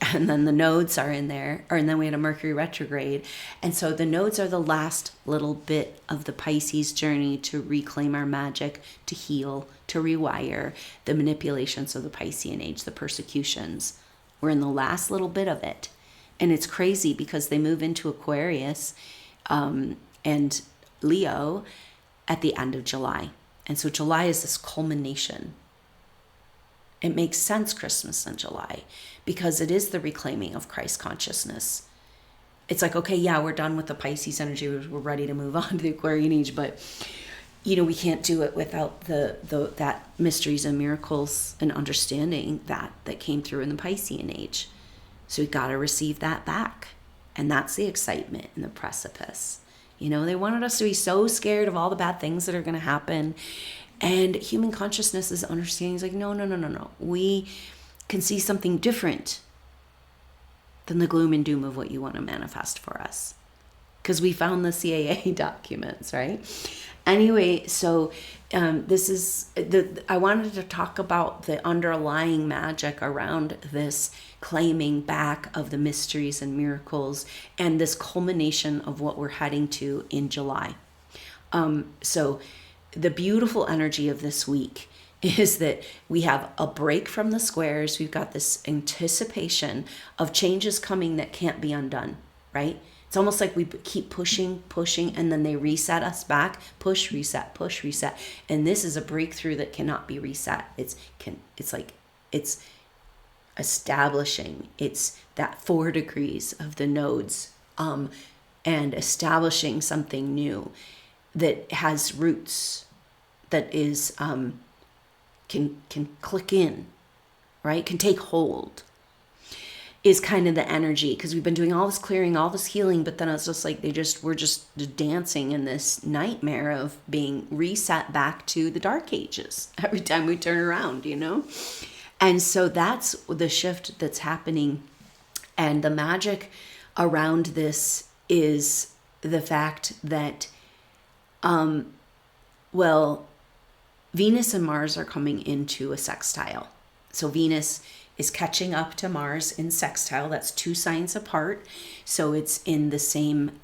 and then the nodes are in there, and then we had a Mercury retrograde. And so the nodes are the last little bit of the Pisces journey to reclaim our magic, to heal, to rewire the manipulations of the Piscean age, the persecutions. We're in the last little bit of it. And it's crazy because they move into Aquarius and Leo at the end of July. And so July is this culmination. It makes sense, Christmas in July, because it is the reclaiming of Christ consciousness. It's like, okay, yeah, we're done with the Pisces energy. We're ready to move on to the Aquarian age, but we can't do it without that mysteries and miracles and understanding that came through in the Piscean age. So we got to receive that back. And that's the excitement and the precipice. You know, they wanted us to be so scared of all the bad things that are going to happen. And human consciousness is understanding, is like, no. We can see something different than the gloom and doom of what you want to manifest for us. Because we found the CAA documents, right? Anyway, so this is I wanted to talk about the underlying magic around this claiming back of the mysteries and miracles and this culmination of what we're heading to in July. So the beautiful energy of this week is that we have a break from the squares. We've got this anticipation of changes coming that can't be undone, right? It's almost like we keep pushing, and then they reset us back. Push, reset. And this is a breakthrough that cannot be reset. It's establishing. It's that 4 degrees of the nodes, and establishing something new that has roots, that is can click in, right? Can take hold. Is kind of the energy, because we've been doing all this clearing, all this healing, but then it's just like we're just dancing in this nightmare of being reset back to the dark ages every time we turn around, you know? And so that's the shift that's happening. And the magic around this is the fact that, Venus and Mars are coming into a sextile. So Venus is catching up to Mars in sextile. That's 2 signs apart. So it's in the same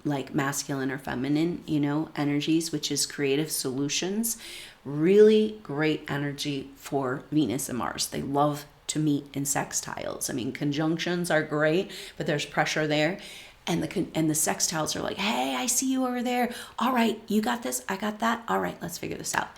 like masculine or feminine, you know, energies, which is creative solutions. Really great energy for Venus and Mars. They love to meet in sextiles. I mean, conjunctions are great, but there's pressure there. And the sextiles are like, hey, I see you over there. All right, you got this, I got that. All right, let's figure this out.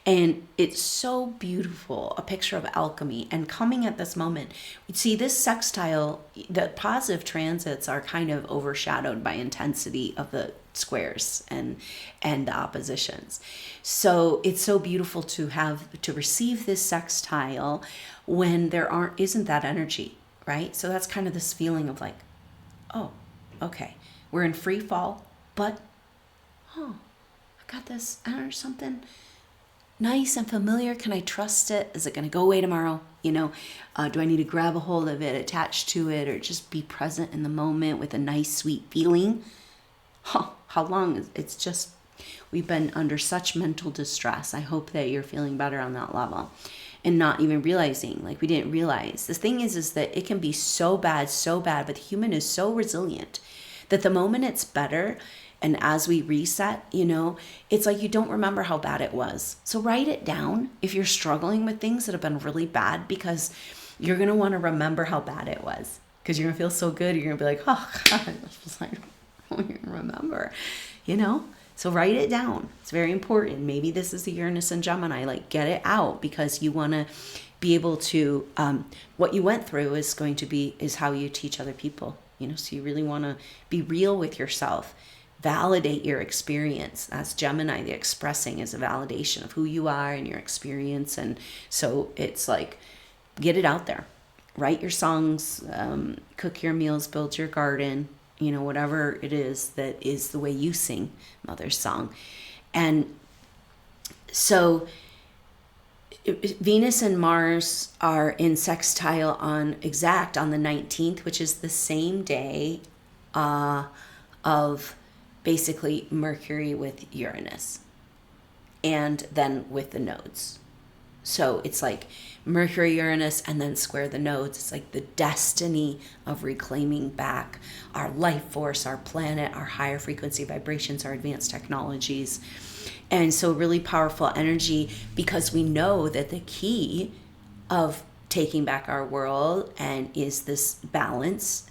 And it's so beautiful, a picture of alchemy. And coming at this moment, you see this sextile, the positive transits are kind of overshadowed by intensity of the squares and the oppositions. So it's so beautiful to receive this sextile when isn't that energy, right? So that's kind of this feeling of like, oh, okay, we're in free fall, but, I got this, something nice and familiar. Can I trust it? Is it going to go away tomorrow? You know, do I need to grab a hold of it, attach to it, or just be present in the moment with a nice, sweet feeling? How long? It's just, we've been under such mental distress. I hope that you're feeling better on that level and not even realizing, like we didn't realize. The thing is that it can be so bad, but the human is so resilient that the moment it's better, and as we reset, you know, it's like you don't remember how bad it was. So write it down if you're struggling with things that have been really bad, because you're going to want to remember how bad it was, because you're going to feel so good. You're going to be like, oh God, I don't even remember, you know? So write it down. It's very important. Maybe this is the Uranus and Gemini, like get it out, because you want to be able to, what you went through is how you teach other people, you know? So you really want to be real with yourself. Validate your experience. That's Gemini. The expressing is a validation of who you are and your experience. And so it's like, get it out there. Write your songs, cook your meals, build your garden, you know, whatever it is that is the way you sing Mother's song. And so Venus and Mars are in sextile on the 19th, which is the same day of basically Mercury with Uranus, and then with the nodes. So it's like Mercury, Uranus, and then square the nodes. It's like the destiny of reclaiming back our life force, our planet, our higher frequency vibrations, our advanced technologies. And so really powerful energy, because we know that the key of taking back our world and is this balance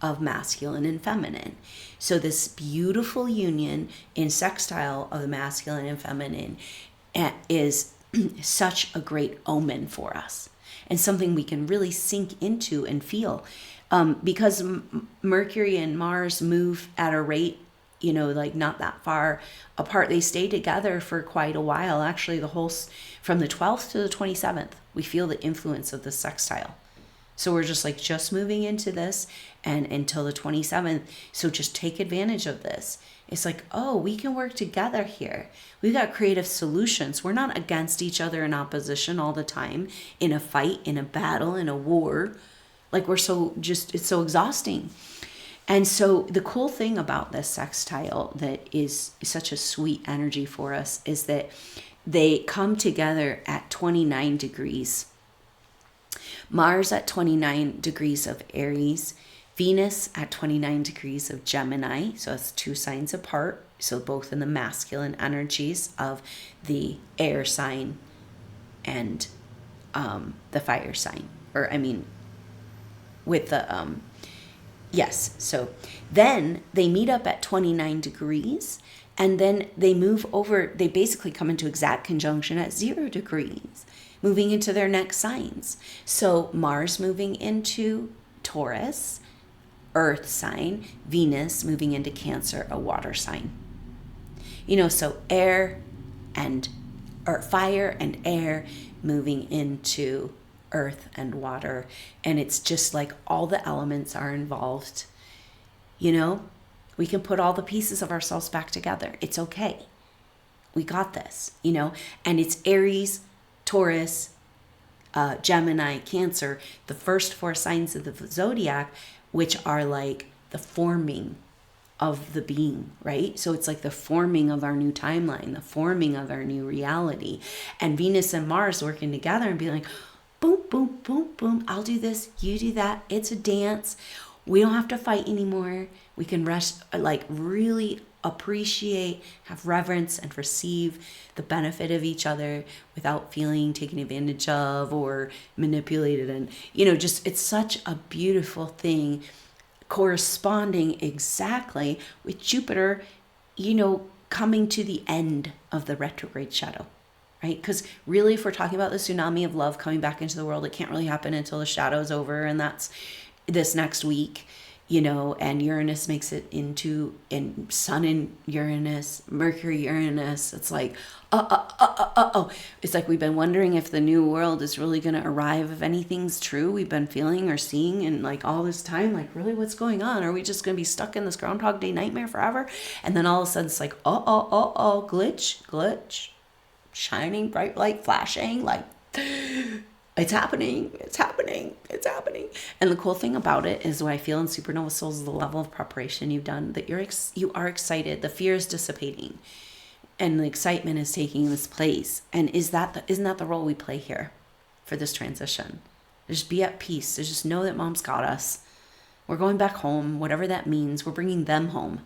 of masculine and feminine. So this beautiful union in sextile of the masculine and feminine is such a great omen for us, and something we can really sink into and feel, because Mercury and Mars move at a rate, you know, like not that far apart. They stay together for quite a while. Actually, from the 12th to the 27th, we feel the influence of the sextile. So we're just moving into this and until the 27th. So just take advantage of this. It's like, oh, we can work together here. We've got creative solutions. We're not against each other in opposition all the time, in a fight, in a battle, in a war. Like it's so exhausting. And so the cool thing about this sextile that is such a sweet energy for us is that they come together at 29 degrees. Mars at 29 degrees of Aries, Venus at 29 degrees of Gemini. So that's 2 signs apart. So both in the masculine energies of the air sign and the fire sign. With the, yes. So then they meet up at 29 degrees and then they move over. They basically come into exact conjunction at 0 degrees, moving into their next signs. So Mars moving into Taurus, earth sign, Venus moving into Cancer, a water sign. So fire and air moving into earth and water. And it's just like all the elements are involved. We can put all the pieces of ourselves back together. It's okay. We got this, and it's Aries, Taurus, Gemini, Cancer, the first 4 signs of the zodiac, which are like the forming of the being, right? So it's like the forming of our new timeline, the forming of our new reality. And Venus and Mars working together and be like, boom, boom, boom, boom. I'll do this, you do that. It's a dance. We don't have to fight anymore. We can rest, really appreciate, have reverence, and receive the benefit of each other without feeling taken advantage of or manipulated. And, it's such a beautiful thing, corresponding exactly with Jupiter, coming to the end of the retrograde shadow. Right? Because really, if we're talking about the tsunami of love coming back into the world, it can't really happen until the shadow's over, and that's this next week, and Uranus makes it into, and Sun in Uranus, Mercury, Uranus. It's like, It's like we've been wondering if the new world is really going to arrive, if anything's true we've been feeling or seeing in all this time. Really, what's going on? Are we just going to be stuck in this Groundhog Day nightmare forever? And then all of a sudden it's like, glitch. Shining bright light flashing, it's happening. And the cool thing about it is what I feel in Supernova Souls is the level of preparation you've done, that you are excited, the fear is dissipating and the excitement is taking this place. And isn't that the role we play here for this transition? Just be at peace, to just know that mom's got us. We're going back home, whatever that means. We're bringing them home.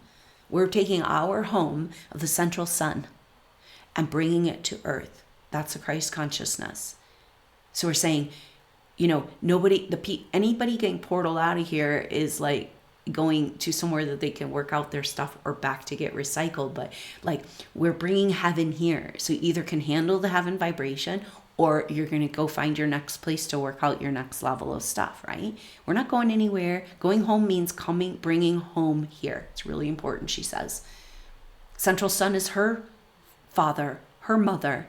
We're taking our home of the central sun and bringing it to earth. That's a Christ consciousness. So we're saying, anybody getting portaled out of here is going to somewhere that they can work out their stuff or back to get recycled. But we're bringing heaven here. So you either can handle the heaven vibration, or you're going to go find your next place to work out your next level of stuff, right? We're not going anywhere. Going home means bringing home here. It's really important, she says. Central sun is her father, her mother,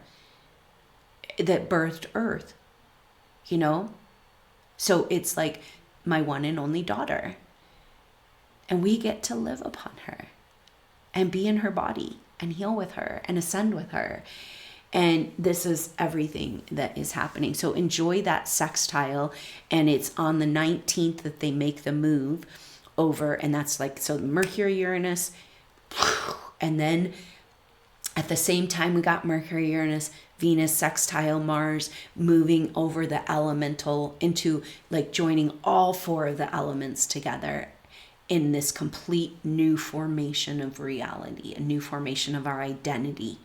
that birthed earth, So it's like my one and only daughter. And we get to live upon her and be in her body and heal with her and ascend with her. And this is everything that is happening. So enjoy that sextile. And it's on the 19th that they make the move over. And that's so Mercury, Uranus. And then at the same time, we got Mercury, Uranus, Venus, sextile, Mars, moving over the elemental into joining all 4 of the elements together in this complete new formation of reality, a new formation of our identity.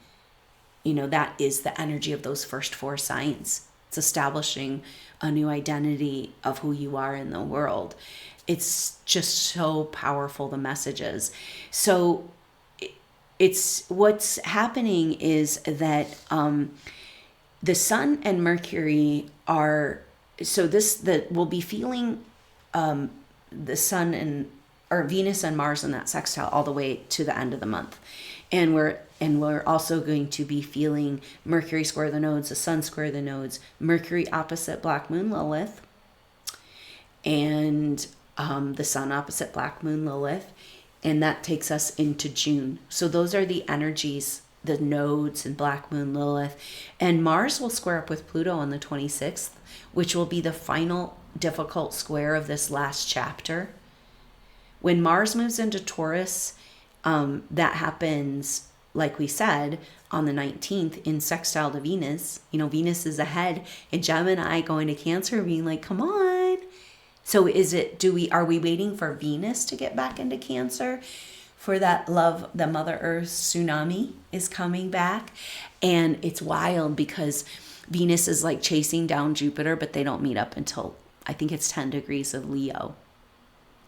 That is the energy of those first 4 signs. It's establishing a new identity of who you are in the world. It's just so powerful, the messages. So it's what's happening is that the Sun and Mercury are, we'll be feeling the Sun or Venus and Mars in that sextile all the way to the end of the month. And we're also going to be feeling Mercury square the nodes, the Sun square the nodes, Mercury opposite Black Moon Lilith, and the sun opposite Black Moon Lilith, and that takes us into June. So those are the energies, the nodes and Black Moon Lilith. And Mars will square up with Pluto on the 26th, which will be the final difficult square of this last chapter. When Mars moves into Taurus, that happens, like we said, on the 19th in sextile to Venus. You know, Venus is ahead in Gemini going to Cancer, being like, come on. So are we waiting for Venus to get back into Cancer for that love? The Mother Earth tsunami is coming back. And it's wild because Venus is like chasing down Jupiter, but they don't meet up until, I think it's 10 degrees of Leo,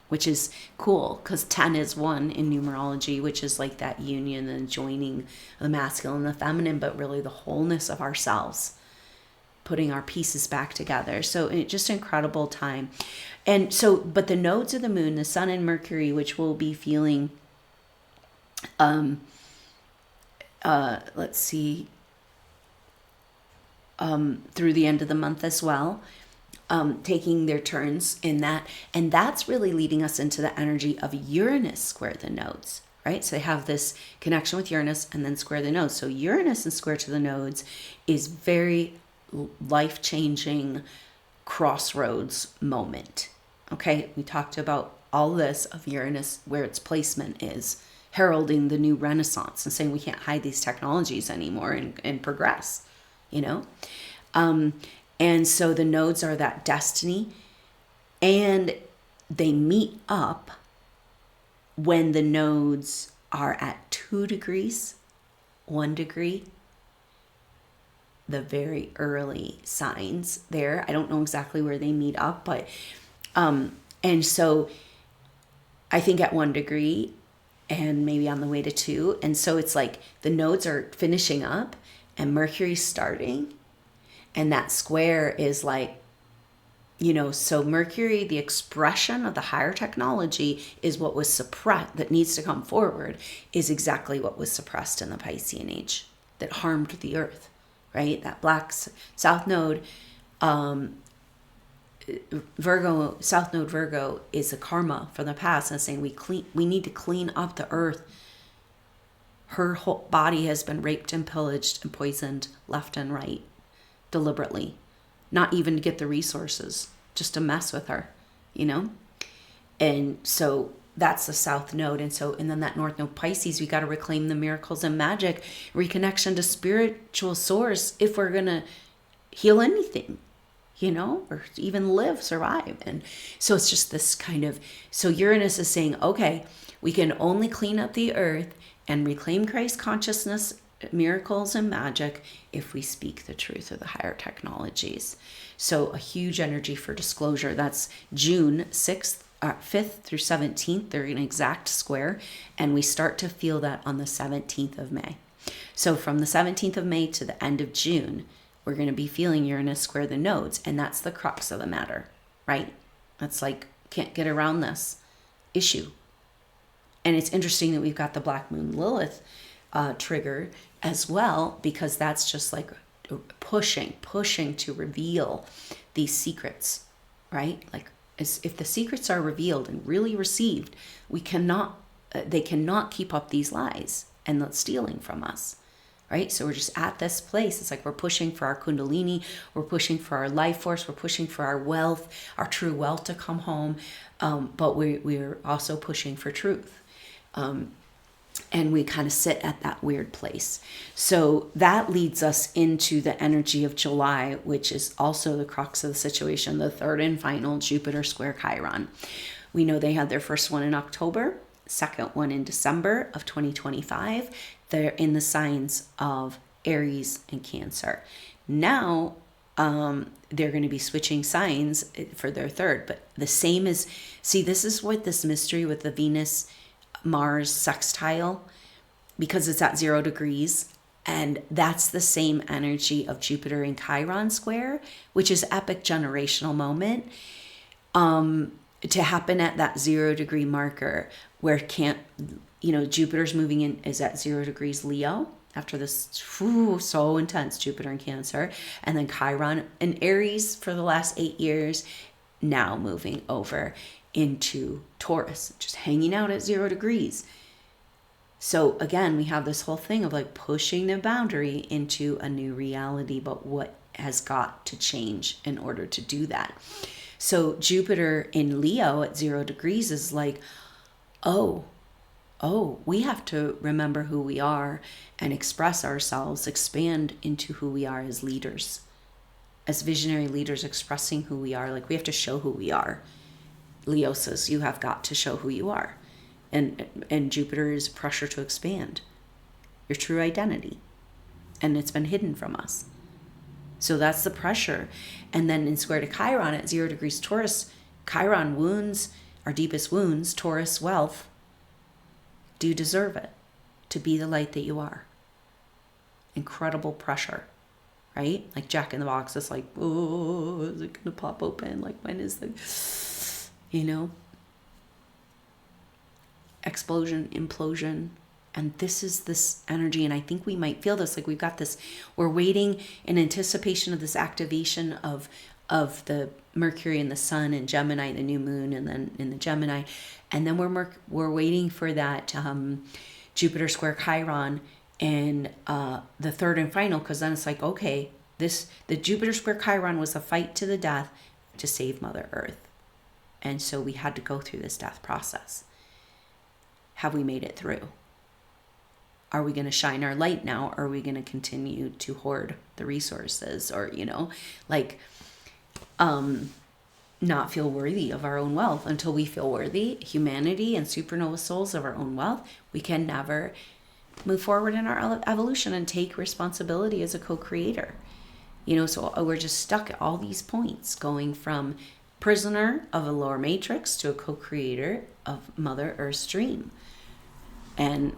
which is cool because 10 is 1 in numerology, which is like that union and joining the masculine and the feminine, but really the wholeness of ourselves, putting our pieces back together. So it's just an incredible time. And so, but the nodes of the moon, the sun and Mercury, which we'll be feeling, let's see, through the end of the month as well, taking their turns in that. And that's really leading us into the energy of Uranus square the nodes, right? So they have this connection with Uranus and then square the nodes. So Uranus and square to the nodes is very life-changing crossroads moment. Okay, we talked about all this of Uranus, where its placement is heralding the new Renaissance and saying we can't hide these technologies anymore and progress, you know? And so the nodes are that destiny, and they meet up when the nodes are at 2 degrees, 1 degree, the very early signs there. I don't know exactly where they meet up, but, and so I think at 1 degree and maybe on the way to 2. And so it's like the nodes are finishing up and Mercury's starting. And that square is like, you know, so Mercury, the expression of the higher technology is what was suppressed, that needs to come forward, is exactly what was suppressed in the Piscean age that harmed the earth, right? That black south node, Virgo, south node Virgo is a karma from the past and saying we need to clean up the earth. Her whole body has been raped and pillaged and poisoned left and right, deliberately, not even to get the resources, just to mess with her, you know? And so that's the south node. And then that north node Pisces, we got to reclaim the miracles and magic, reconnection to spiritual source if we're going to heal anything, you know, or even live, survive. And so it's just this kind of, so Uranus is saying, okay, we can only clean up the earth and reclaim Christ consciousness, miracles and magic if we speak the truth of the higher technologies. So a huge energy for disclosure. That's June 6th, 5th through 17th. They're an exact square, and we start to feel that on the 17th of May. So from the 17th of May to the end of June, we're going to be feeling Uranus square the nodes, and that's the crux of the matter, right? That's like, can't get around this issue. And it's interesting that we've got the Black Moon Lilith trigger as well, because that's just like pushing to reveal these secrets, right? Like, if the secrets are revealed and really received, they cannot keep up these lies and the stealing from us, right? So we're just at this place. It's like we're pushing for our kundalini, we're pushing for our life force, we're pushing for our wealth, our true wealth to come home, but we're also pushing for truth. And we kind of sit at that weird place. So that leads us into the energy of July, which is also the crux of the situation, the third and final Jupiter square Chiron. We know they had their first one in October, second one in December of 2025. They're in the signs of Aries and Cancer. Now, they're going to be switching signs for their third, but the same as, see, this is what this mystery with the Venus Mars sextile, because it's at 0 degrees, and that's the same energy of Jupiter and Chiron square, which is epic generational moment, to happen at that 0 degree marker where Jupiter's moving in, is at 0 degrees Leo after this so intense Jupiter and Cancer, and then Chiron and Aries for the last 8 years. now moving over into Taurus, just hanging out at 0 degrees. So again, we have this whole thing of like pushing the boundary into a new reality, but what has got to change in order to do that? So Jupiter in Leo at 0 degrees is like, oh, we have to remember who we are and express ourselves, expand into who we are as leaders, as visionary leaders, expressing who we are. Like we have to show who we are. Leo says you have got to show who you are. And Jupiter is pressure to expand your true identity. And it's been hidden from us. So that's the pressure. And then in square to Chiron at 0 degrees Taurus, Chiron wounds, our deepest wounds, Taurus wealth, do you deserve it to be the light that you are? Incredible pressure, right? Like Jack in the Box, it's like, oh, is it going to pop open? Like when is the, explosion, implosion? And this is this energy, and I think we might feel this, like we've got this, we're waiting in anticipation of this activation of the Mercury and the Sun and Gemini, the new moon, and then in the Gemini, and then we're waiting for that Jupiter square Chiron and the third and final, because then it's like, okay, the Jupiter square Chiron was a fight to the death to save Mother Earth, and so we had to go through this death process. Have we made it through? Are we going to shine our light now? Or are we going to continue to hoard the resources or, not feel worthy of our own wealth? Until we feel worthy, humanity and supernova souls of our own wealth, we can never move forward in our evolution and take responsibility as a co-creator. So we're just stuck at all these points, going from prisoner of a lower matrix to a co-creator of Mother Earth's dream. And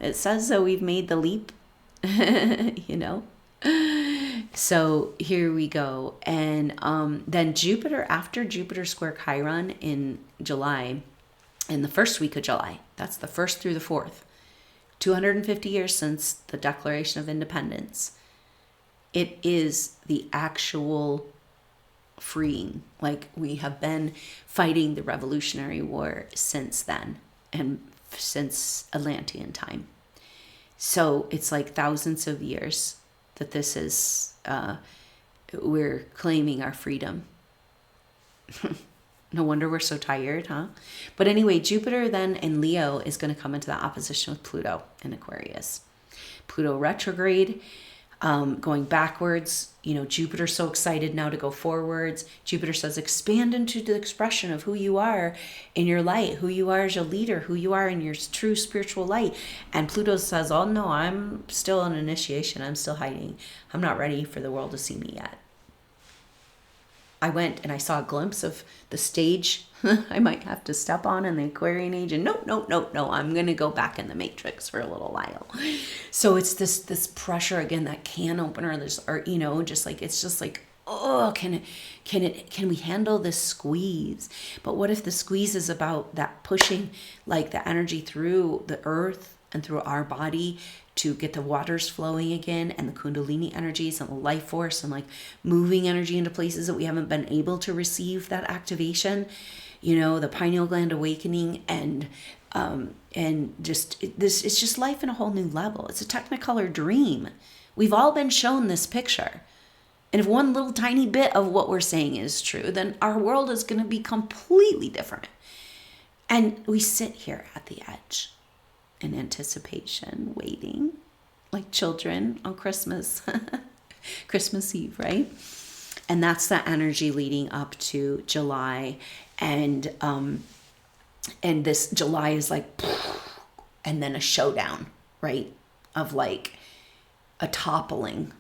it says that we've made the leap, So here we go. And then Jupiter, after Jupiter square Chiron in July, in the first week of July, that's the 1st through the 4th, 250 years since the Declaration of Independence, it is the actual freeing. Like we have been fighting the Revolutionary War since then, and since Atlantean time. So it's like thousands of years that this is, we're claiming our freedom. No wonder we're so tired, huh? But anyway, Jupiter then in Leo is going to come into the opposition with Pluto in Aquarius. Pluto retrograde, going backwards. Jupiter's so excited now to go forwards. Jupiter says, expand into the expression of who you are in your light, who you are as your leader, who you are in your true spiritual light. And Pluto says, oh no, I'm still in initiation. I'm still hiding. I'm not ready for the world to see me yet. I went and I saw a glimpse of the stage I might have to step on in the Aquarian age, and no, I'm going to go back in the matrix for a little while. So it's this pressure again, that can opener, oh, can we handle this squeeze? But what if the squeeze is about that pushing, like the energy through the earth and through our body to get the waters flowing again, and the Kundalini energies and the life force, and like moving energy into places that we haven't been able to receive that activation, the pineal gland awakening, and just this, it's just life in a whole new level. It's a Technicolor dream. We've all been shown this picture. And if one little tiny bit of what we're saying is true, then our world is going to be completely different. And we sit here at the edge in anticipation, waiting, like children on Christmas, Christmas Eve, right? And that's the energy leading up to July. And this July is like, and then a showdown, right? Of like a toppling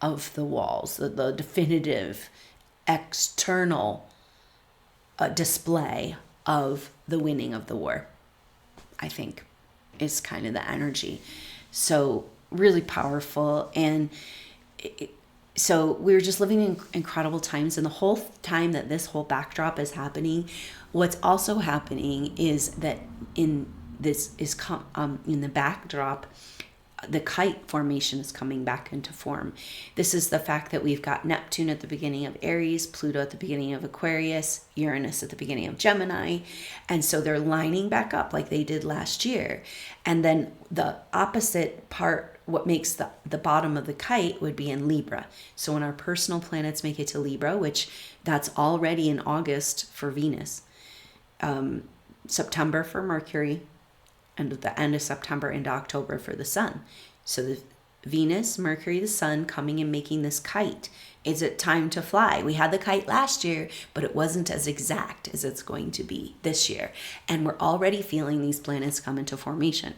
of the walls, the definitive external display of the winning of the war, I think, is kind of the energy. So really powerful. And so we're just living in incredible times. And the whole time that this whole backdrop is happening, what's also happening is that in the backdrop, the kite formation is coming back into form. This is the fact that we've got Neptune at the beginning of Aries, Pluto at the beginning of Aquarius, Uranus at the beginning of Gemini. And so they're lining back up like they did last year. And then the opposite part, what makes the bottom of the kite, would be in Libra. So when our personal planets make it to Libra, which that's already in August for Venus, September for Mercury, and at the end of September into October for the sun. So the Venus, Mercury, the sun coming and making this kite. Is it time to fly? We had the kite last year, but it wasn't as exact as it's going to be this year. And we're already feeling these planets come into formation.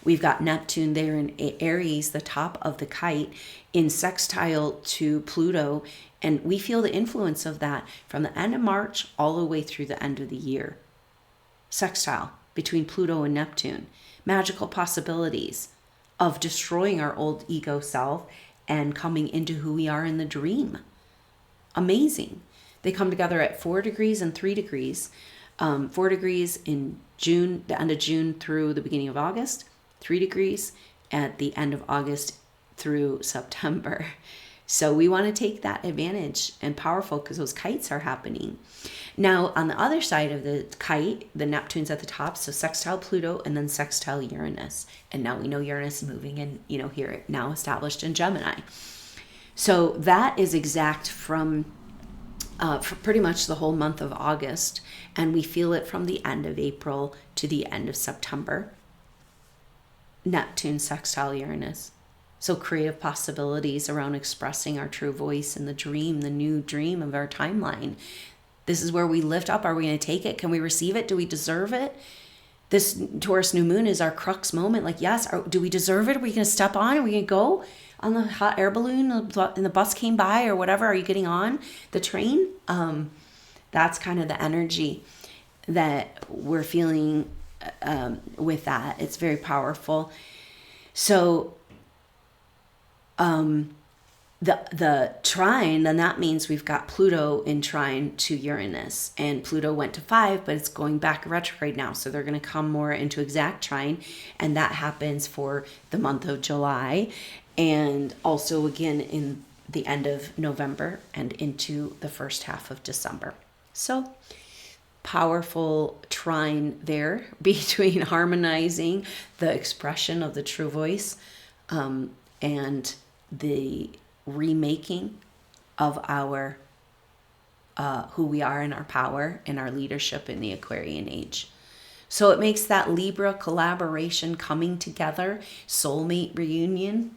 We've got Neptune there in Aries, the top of the kite, in sextile to Pluto. And we feel the influence of that from the end of March all the way through the end of the year. Sextile between Pluto and Neptune, magical possibilities of destroying our old ego self and coming into who we are in the dream. Amazing. They come together at 4 degrees and 3 degrees. 4 degrees in June, the end of June through the beginning of August, 3 degrees at the end of August through September. So we want to take that advantage and powerful because those kites are happening. Now, on the other side of the kite, the Neptune's at the top, so sextile Pluto and then sextile Uranus. And now we know Uranus is moving and, here now established in Gemini. So that is exact from for pretty much the whole month of August. And we feel it from the end of April to the end of September. Neptune sextile Uranus. So creative possibilities around expressing our true voice in the dream, the new dream of our timeline. This is where we lift up. Are we going to take it? Can we receive it? Do we deserve it? This Taurus new moon is our crux moment. Like, yes, do we deserve it? Are we going to step on? Are we going to go on the hot air balloon and the bus came by or whatever? Are you getting on the train? That's kind of the energy that we're feeling with that. It's very powerful. So the trine, then that means we've got Pluto in trine to Uranus, and Pluto went to 5, but it's going back retrograde now. So they're going to come more into exact trine, and that happens for the month of July, and also again in the end of November and into the first half of December. So powerful trine there between harmonizing the expression of the true voice, and the remaking of our who we are in our power and our leadership in the Aquarian age. So it makes that Libra collaboration coming together, soulmate reunion,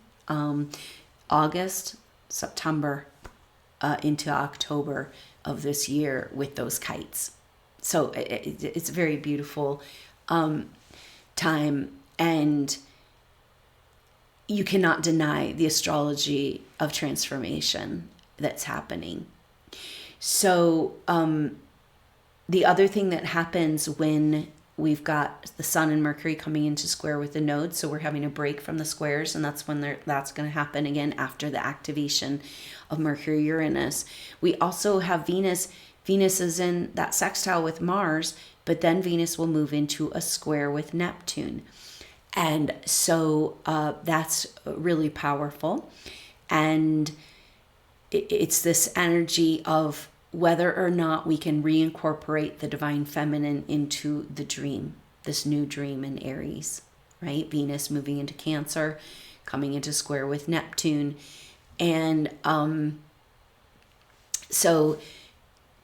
August, September, into October of this year with those kites. So it's a very beautiful time, and you cannot deny the astrology of transformation that's happening. So the other thing that happens when we've got the sun and Mercury coming into square with the nodes, so we're having a break from the squares, and that's when that's going to happen again after the activation of Mercury Uranus. We also have Venus. Venus is in that sextile with Mars, but then Venus will move into a square with Neptune. And so that's really powerful. And it's this energy of whether or not we can reincorporate the divine feminine into the dream, this new dream in Aries, right? Venus moving into Cancer, coming into square with Neptune. And so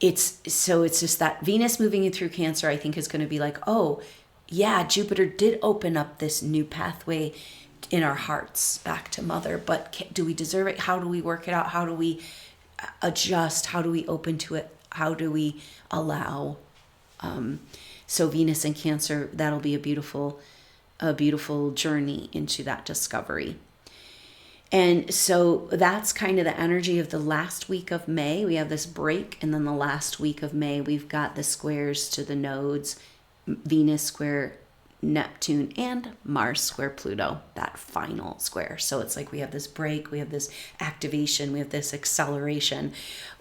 it's just that Venus moving in through Cancer, I think, is going to be like, oh, yeah, Jupiter did open up this new pathway in our hearts back to mother, but do we deserve it? How do we work it out? How do we adjust? How do we open to it? How do we allow? So Venus and Cancer, that'll be a beautiful journey into that discovery. And so that's kind of the energy of the last week of May. We have this break, and then the last week of May, we've got the squares to the nodes, Venus square Neptune and Mars square Pluto, that final square. So it's like we have this break, we have this activation, we have this acceleration,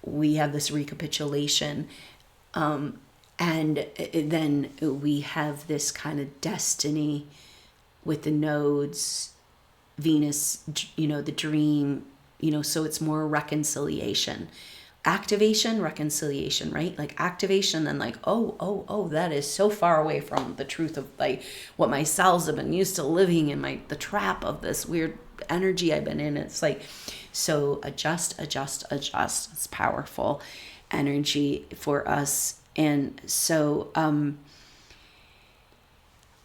we have this recapitulation, and then we have this kind of destiny with the nodes Venus, the dream, so it's more reconciliation. Activation, reconciliation, right? Like activation, then like, oh, that is so far away from the truth of like what my cells have been used to living in, the trap of this weird energy I've been in. It's like, so adjust. It's powerful energy for us. And so,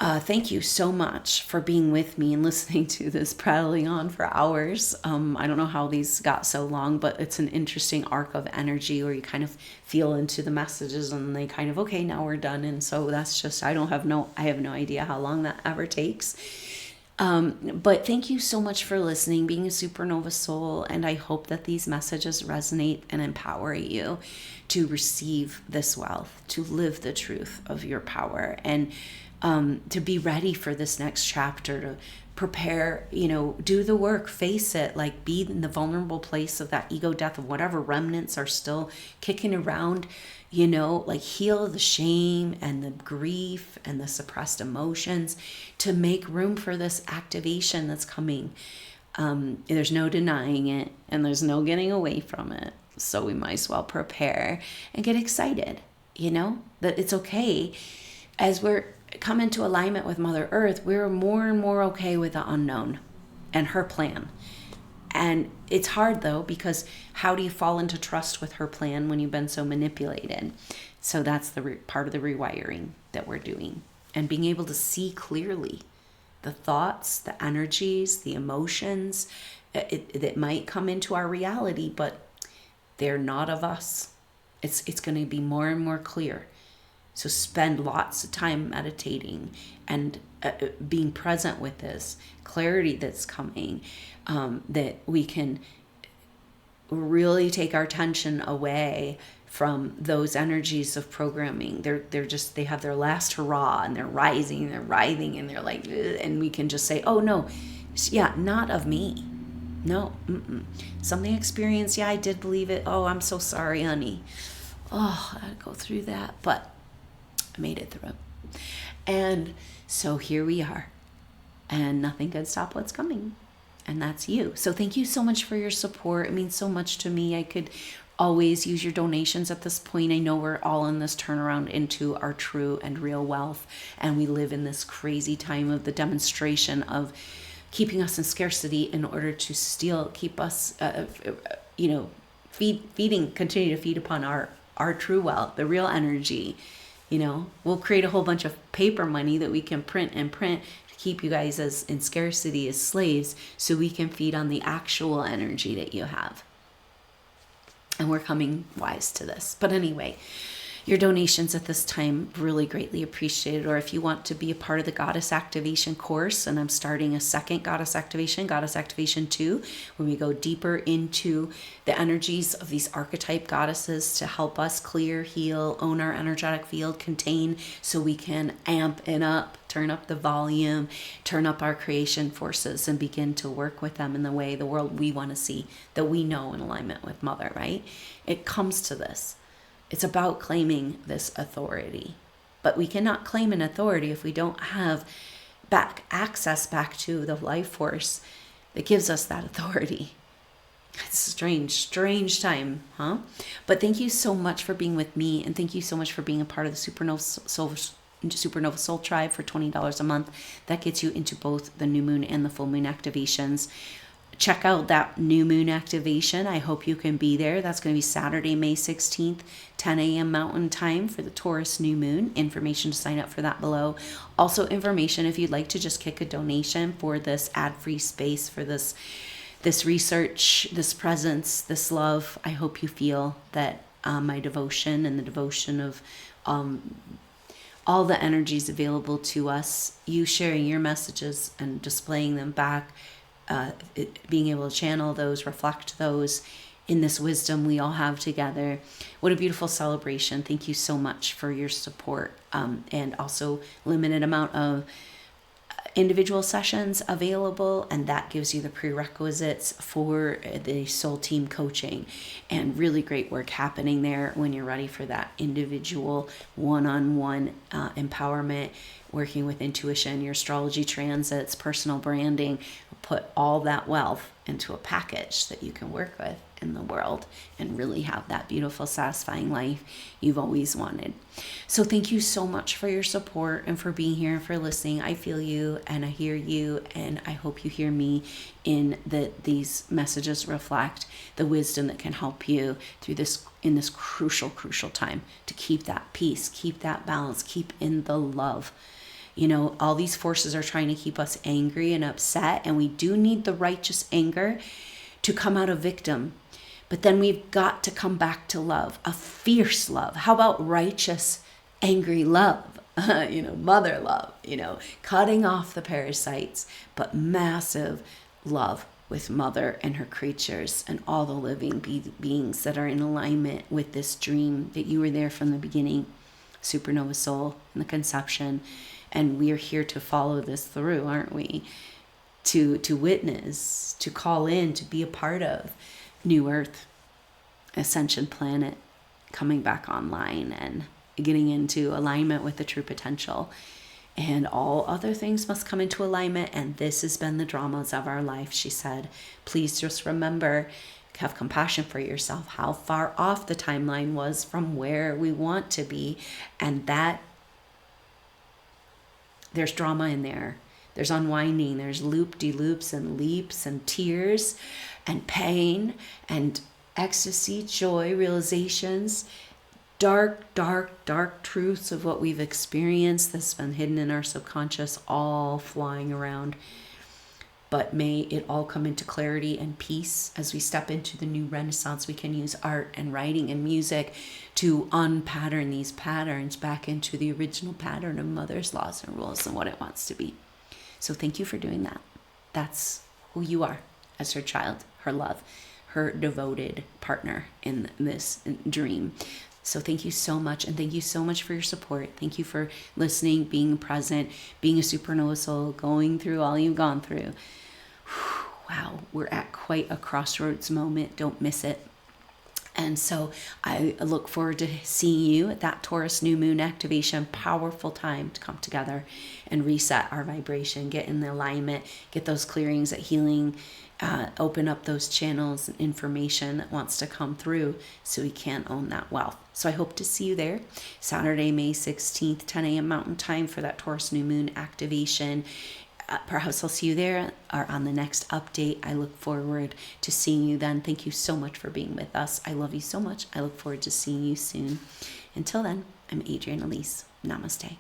thank you so much for being with me and listening to this prattling on for hours. I don't know how these got so long, but it's an interesting arc of energy where you kind of feel into the messages and they kind of, okay, now we're done. And so that's just, I have no idea how long that ever takes. But thank you so much for listening, being a supernova soul. And I hope that these messages resonate and empower you to receive this wealth, to live the truth of your power, and to be ready for this next chapter, to prepare, do the work, face it, like be in the vulnerable place of that ego death of whatever remnants are still kicking around, like heal the shame and the grief and the suppressed emotions to make room for this activation that's coming. There's no denying it and there's no getting away from it. So we might as well prepare and get excited, that it's okay. As we're come into alignment with Mother Earth, we're more and more okay with the unknown and her plan. And it's hard though, because how do you fall into trust with her plan when you've been so manipulated? So that's the part of the rewiring that we're doing, and being able to see clearly the thoughts, the energies, the emotions that might come into our reality, but they're not of us. It's going to be more and more clear. So spend lots of time meditating and being present with this clarity that's coming, that we can really take our attention away from those energies of programming. They have their last hurrah and they're rising, they're writhing, and they're like, ugh, and we can just say, oh no, yeah, not of me. No, something experienced. Yeah, I did believe it. Oh, I'm so sorry, honey. Oh, I had to go through that, but I made it through. And so here we are, and nothing can stop what's coming, and that's you. So thank you so much for your support. It means so much to me. I could always use your donations at this point. I know we're all in this turnaround into our true and real wealth, and we live in this crazy time of the demonstration of keeping us in scarcity in order to keep us continue to feed upon our true wealth, the real energy. We'll create a whole bunch of paper money that we can print to keep you guys as in scarcity as slaves, so we can feed on the actual energy that you have. And we're coming wise to this. But anyway, your donations at this time really greatly appreciated. Or if you want to be a part of the Goddess Activation course, and I'm starting a second Goddess Activation 2, when we go deeper into the energies of these archetype goddesses to help us clear, heal, own our energetic field, contain, so we can amp it up, turn up the volume, turn up our creation forces, and begin to work with them in the way, the world we want to see, that we know in alignment with Mother, right? It comes to this. It's about claiming this authority. But we cannot claim an authority if we don't have access back to the life force that gives us that authority. It's a strange time, huh? But thank you so much for being with me, and thank you so much for being a part of the SuperNova Soul Tribe for $20 a month. That gets you into both the new moon and the full moon activations. Check out that new moon activation. I hope you can be there. That's going to be Saturday, May 16th, 10 a.m. Mountain Time for the Taurus new moon. Information to sign up for that below. Also information if you'd like to just kick a donation for this ad-free space, for this research, this presence, this love. I hope you feel that my devotion and the devotion of all the energies available to us, you sharing your messages and displaying them back, being able to channel those, reflect those in this wisdom we all have together. What a beautiful celebration. Thank you so much for your support, and also limited amount of individual sessions available, and that gives you the prerequisites for the soul team coaching, and really great work happening there when you're ready for that individual one-on-one empowerment working with intuition, your astrology transits, personal branding, put all that wealth into a package that you can work with in the world and really have that beautiful, satisfying life you've always wanted. So thank you so much for your support and for being here and for listening. I feel you and I hear you, and I hope you hear me in that these messages reflect the wisdom that can help you through this in this crucial time to keep that peace, keep that balance, keep in the love. You know, all these forces are trying to keep us angry and upset, and we do need the righteous anger to come out of victim. But then we've got to come back to love, a fierce love. How about righteous, angry love? Mother love, cutting off the parasites, but massive love with Mother and her creatures and all the living beings that are in alignment with this dream that you were there from the beginning, supernova soul and the conception. And we are here to follow this through, aren't we? To witness, to call in, to be a part of New Earth, Ascension Planet, coming back online and getting into alignment with the true potential. And all other things must come into alignment. And this has been the dramas of our life, she said. Please just remember, have compassion for yourself, how far off the timeline was from where we want to be. And that there's drama in there. There's unwinding. There's loop-de-loops and leaps and tears and pain and ecstasy, joy, realizations, dark truths of what we've experienced that's been hidden in our subconscious, all flying around. But may it all come into clarity and peace as we step into the new renaissance. We can use art and writing and music to unpattern these patterns back into the original pattern of Mother's laws and rules and what it wants to be. So thank you for doing that. That's who you are as her child, her love, her devoted partner in this dream. So thank you so much, and thank you so much for your support. Thank you for listening, being present, being a supernova soul, going through all you've gone through. Wow, we're at quite a crossroads moment. Don't miss it. And so I look forward to seeing you at that Taurus new moon activation. Powerful time to come together and reset our vibration, get in the alignment, get those clearings, that healing, open up those channels and information that wants to come through so we can own that wealth. So I hope to see you there Saturday, May 16th, 10 a.m. Mountain Time for that Taurus new moon activation. Perhaps I'll see you there or on the next update. I look forward to seeing you then. Thank you so much for being with us. I love you so much. I look forward to seeing you soon. Until then, I'm Elise. Namaste.